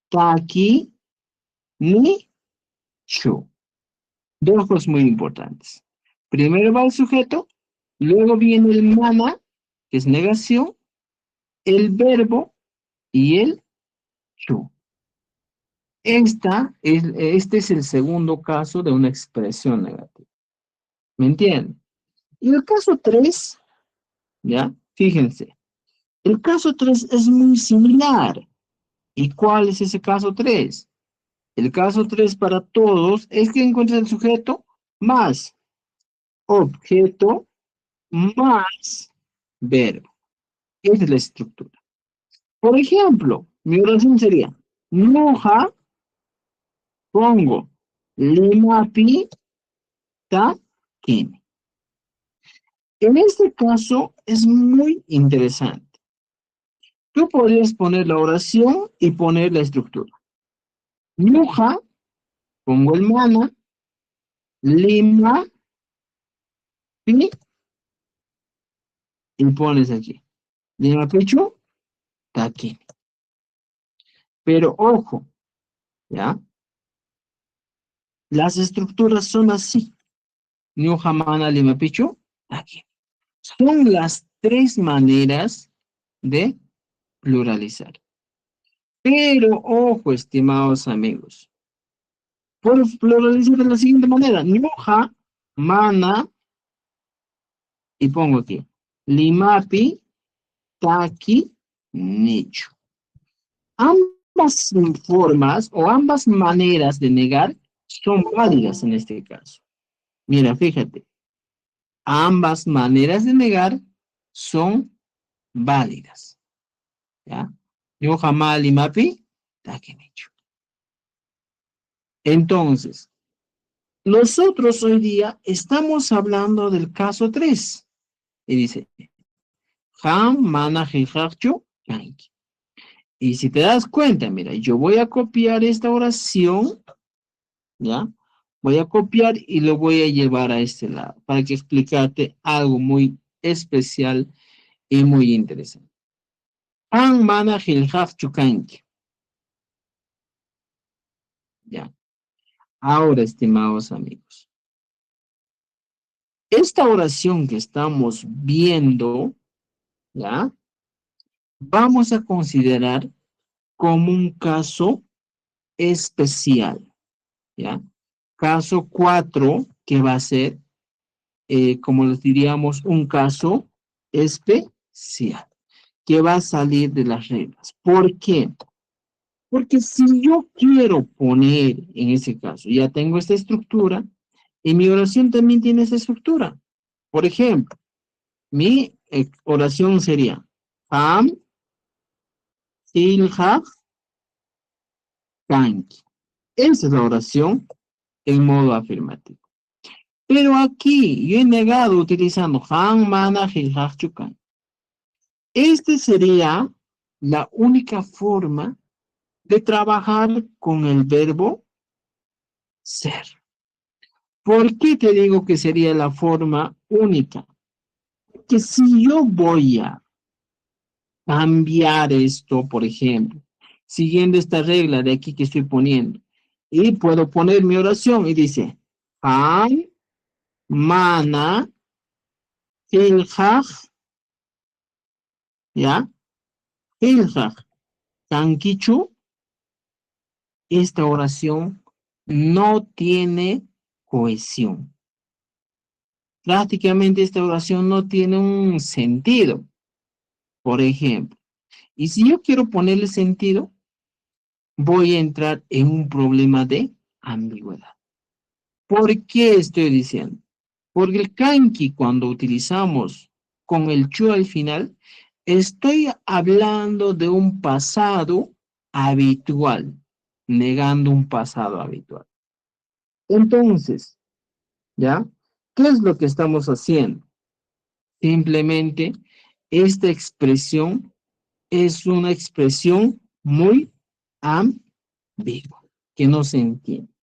taki, ni, chu. Dos cosas muy importantes. Primero va el sujeto, luego viene el mana, que es negación, el verbo y el chu. Este es el segundo caso de una expresión negativa. ¿Me entienden? Y el caso 3, ¿ya? Fíjense, el caso 3 es muy similar. ¿Y cuál es ese caso 3? El caso 3 para todos es que encuentra el sujeto más objeto más verbo. Esa es la estructura. Por ejemplo, mi oración sería, nuja, pongo, limapi, ta, kini. En este caso es muy interesante. Tú podrías poner la oración y poner la estructura. Nuja, pongo el mana, lima, pi, y pones aquí. Lima, pichu, ta, kini. Pero ojo, ¿ya? Las estructuras son así. Nuja, mana, lima, pichu, ta, kini. Son las 3 maneras de pluralizar. Pero, ojo, estimados amigos. Puedo pluralizar de la siguiente manera. Nuja, mana, y pongo aquí. limapi, taki, nichu. Ambas formas o ambas maneras de negar son válidas en este caso. Mira, fíjate. Ambas maneras de negar son válidas. ¿Ya? Yo jamás limapi, taki, nichu. Entonces, nosotros hoy día estamos hablando del caso 3. Y dice, ham, mana, jijachu, yanki. Y si te das cuenta, mira, yo voy a copiar esta oración, ¿ya? Voy a copiar y lo voy a llevar a este lado para que explicarte algo muy especial y muy interesante. Ham, mana, jijachu, yanki. ¿Ya? Ahora, estimados amigos, esta oración que estamos viendo, ¿ya? Vamos a considerar como un caso especial, ¿ya? Caso 4, que va a ser, como les diríamos, un caso especial, que va a salir de las reglas. ¿Por qué? Porque si yo quiero poner, en ese caso, ya tengo esta estructura, y mi oración también tiene esa estructura. Por ejemplo, mi oración sería, ham, ilhaj, kanki. Esa es la oración en modo afirmativo. Pero aquí yo he negado utilizando han, mana, jilhaj, chukan. Este sería la única forma de trabajar con el verbo ser. ¿Por qué te digo que sería la forma única? Que si yo voy a cambiar esto, por ejemplo, siguiendo esta regla de aquí que estoy poniendo, y puedo poner mi oración y dice, han, mana, jilhaj, ¿ya? Jilhaj, kankichu. Esta oración no tiene cohesión. Prácticamente esta oración no tiene un sentido, por ejemplo. Y si yo quiero ponerle sentido, voy a entrar en un problema de ambigüedad. ¿Por qué estoy diciendo? Porque el kanki, cuando utilizamos con el chu al final, estoy hablando de un pasado habitual, negando un pasado habitual. Entonces, ¿ya? ¿Qué es lo que estamos haciendo? Simplemente, esta expresión es una expresión muy ambigua, que no se entiende.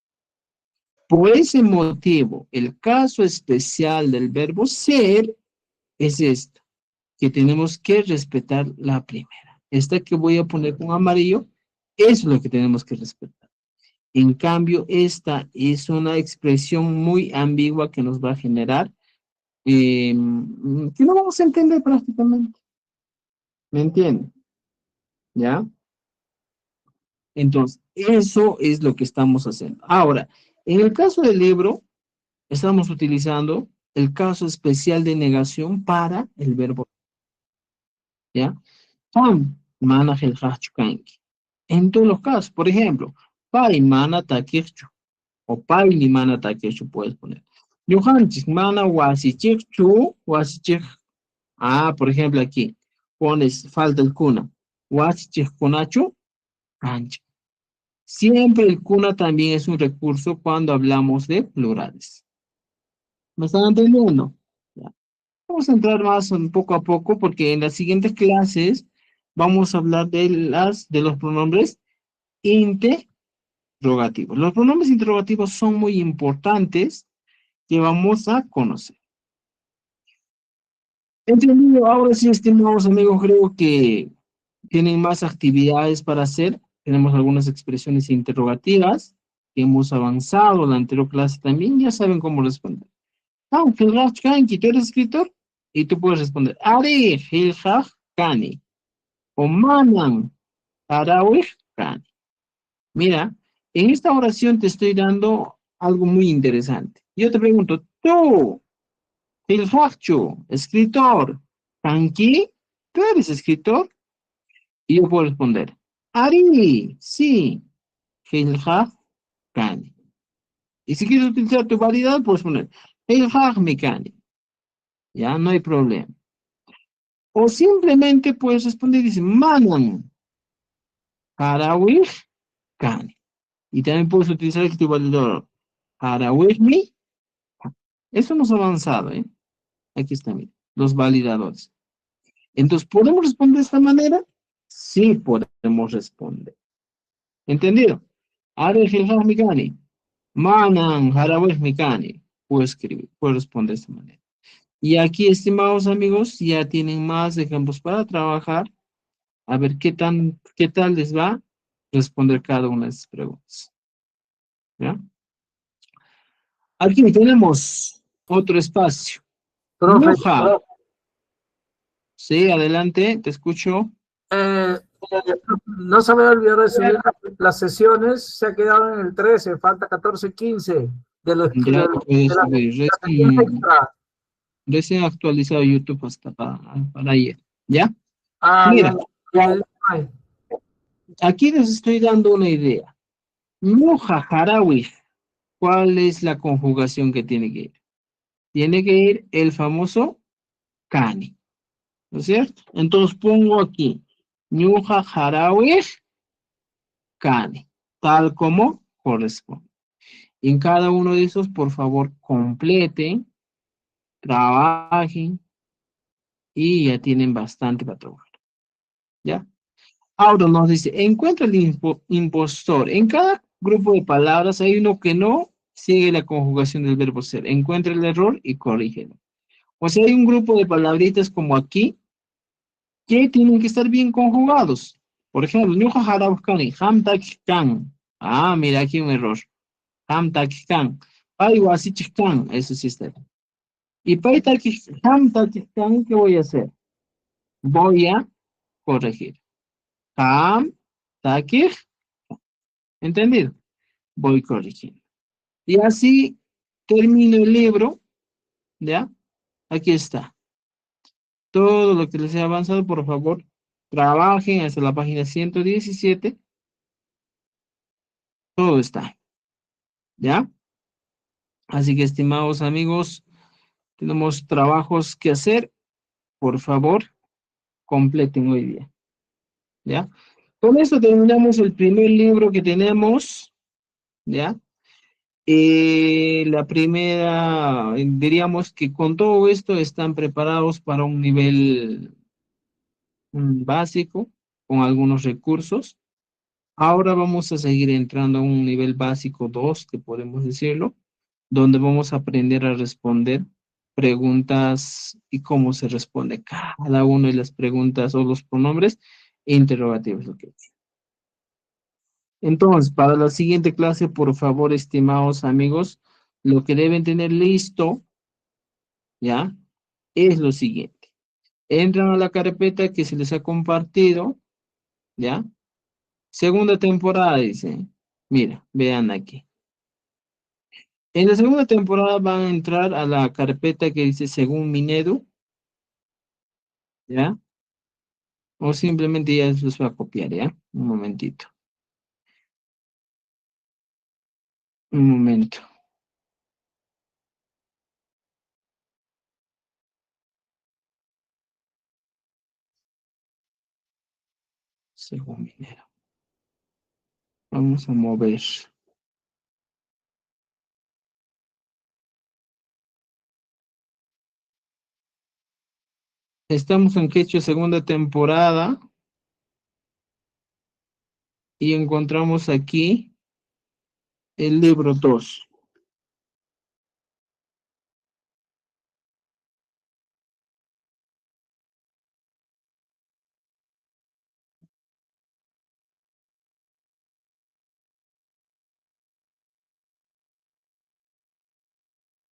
Por ese motivo, el caso especial del verbo ser es esto, que tenemos que respetar la primera. Esta que voy a poner con amarillo, es lo que tenemos que respetar. En cambio, esta es una expresión muy ambigua que nos va a generar, que no vamos a entender prácticamente. ¿Me entienden? ¿Ya? Entonces, eso es lo que estamos haciendo. Ahora, en el caso del libro, estamos utilizando el caso especial de negación para el verbo. ¿Ya? Tam, mana helhachkanki. En todos los casos, por ejemplo, pai mana takirchu, o pai ni mana takirchu puedes poner. Yohanchis mana wasichirchu, wasichir. Ah, por ejemplo, aquí pones, falta el kuna. Wasichir kunachu, kanchi. Siempre el kuna también es un recurso cuando hablamos de plurales. ¿Me están entendiendo? Ya. Vamos a entrar más poco a poco porque en las siguientes clases vamos a hablar de los pronombres interrogativos. Los pronombres interrogativos son muy importantes que vamos a conocer. Entendido, ahora sí, estimados amigos, creo que tienen más actividades para hacer. Tenemos algunas expresiones interrogativas que hemos avanzado en la anterior clase también. Ya saben cómo responder. Aunque tú eres escritor y tú puedes responder. Ari, Hilhaj, Kani. O Manan, Tarawih, Kani. Mira, en esta oración te estoy dando algo muy interesante. Yo te pregunto, tú, Hilhajchu, escritor, Kanki, tú eres escritor. Y yo puedo responder, Ari, sí, Hilja, Kani. Y si quieres utilizar tu variedad, puedes poner Hilja, Mikani. Ya, no hay problema. O simplemente puedes responder y dices, Manan, Harawih, Kani. Y también puedes utilizar tu validador, Harawih, Mi. Eso hemos avanzado, ¿eh? Aquí está, mira, los validadores. Entonces, ¿podemos responder de esta manera? Sí podemos responder. ¿Entendido? Ari, Hilja, Mikani. Manan, Harawih, Mikani. Puedo escribir, puedo responder de esta manera. Y aquí, estimados amigos, ya tienen más ejemplos para trabajar. A ver qué tal les va responder cada una de estas preguntas. ¿Ya? Aquí tenemos otro espacio. Profe, Muja. Sí, adelante, te escucho. no se me va a olvidar de subir las sesiones, se ha quedado en el 13, falta 14, 15 de los Ya de lo puedes la subir. sesión extra. Recién actualizado YouTube hasta para ayer. ¿Ya? Ah, Mira, ya, ya. aquí les estoy dando una idea. Muja, Harawi. ¿Cuál es la conjugación que tiene que ir? Tiene que ir el famoso Kani. ¿No es cierto? Entonces pongo aquí, Ñuja Harawi Kani, tal como corresponde. Y en cada uno de esos, por favor, completen, trabajen y ya tienen bastante para trabajar. ¿Ya? Ahora nos dice, encuentra el impostor. En cada grupo de palabras hay uno que no sigue la conjugación del verbo ser. Encuentra el error y corrígelo. O sea, hay un grupo de palabritas como aquí que tienen que estar bien conjugados. Por ejemplo, ñuqa harapkani, hamtakikan. Ah, mira, aquí un error. Hamtakikan. Pay wasichikkan. Eso sí está bien. Y hamtakikan, ¿qué voy a hacer? Voy a corregir. Hamtakik. ¿Entendido? Voy corrigiendo. Y así termino el libro. ¿Ya? Aquí está. Todo lo que les he avanzado, por favor, trabajen hasta la página 117. Todo está. ¿Ya? Así que, estimados amigos, tenemos trabajos que hacer. Por favor, completen hoy día. ¿Ya? Con esto terminamos el primer libro que tenemos. ¿Ya? La primera, diríamos que con todo esto están preparados para un nivel básico, con algunos recursos. Ahora vamos a seguir entrando a un nivel básico 2, que podemos decirlo, donde vamos a aprender a responder preguntas y cómo se responde cada una de las preguntas o los pronombres interrogativos. Okay. Entonces, para la siguiente clase, por favor, estimados amigos, lo que deben tener listo, ¿ya? Es lo siguiente. Entran a la carpeta que se les ha compartido, ¿ya? Segunda temporada, dice. Mira, vean aquí. En la segunda temporada van a entrar a la carpeta que dice según Minedu, ¿ya? O simplemente ya los va a copiar, ¿ya? Un momentito. Un momento. Según Minedu. Vamos a mover. Estamos en Quechua segunda temporada. Y encontramos aquí el libro 2.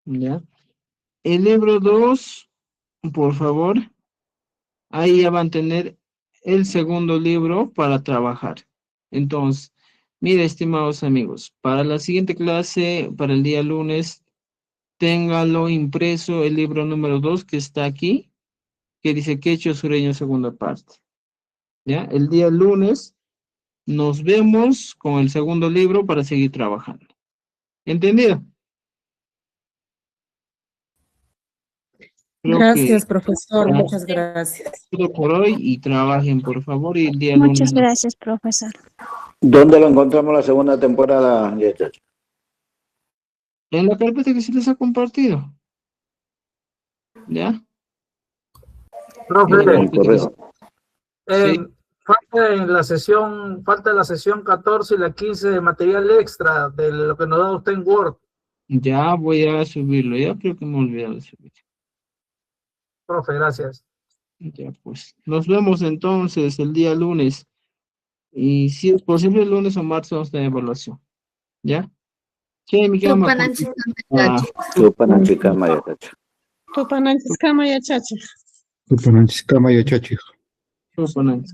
¿Ya? El libro 2, por favor, ahí ya van a tener el segundo libro para trabajar. Entonces, mire, estimados amigos, para la siguiente clase, para el día lunes, téngalo impreso el libro número 2 que está aquí, que dice quechua sureño segunda parte. ¿Ya? El día lunes nos vemos con el segundo libro para seguir trabajando. ¿Entendido? Creo Gracias, que profesor. Muchas gracias. todo por hoy y trabajen, por favor, y el día Muchas lunes. gracias, profesor. ¿Dónde lo encontramos la segunda temporada, Chacho? En la carpeta que se les ha compartido. ¿Ya? Profe, En la El carpeta que se- correo. eh, falta la sesión 14 y la 15 de material extra de lo que nos da usted en Word. Ya voy a subirlo, ya creo que me he olvidado de subir. Profe, gracias. Ya pues, nos vemos entonces el día lunes. Y si es posible el lunes o martes vamos a tener evaluación. ¿Ya? Sí, mi cama. Chupananchikama, Chacho. Tupananchis kama yachachi. Supongo.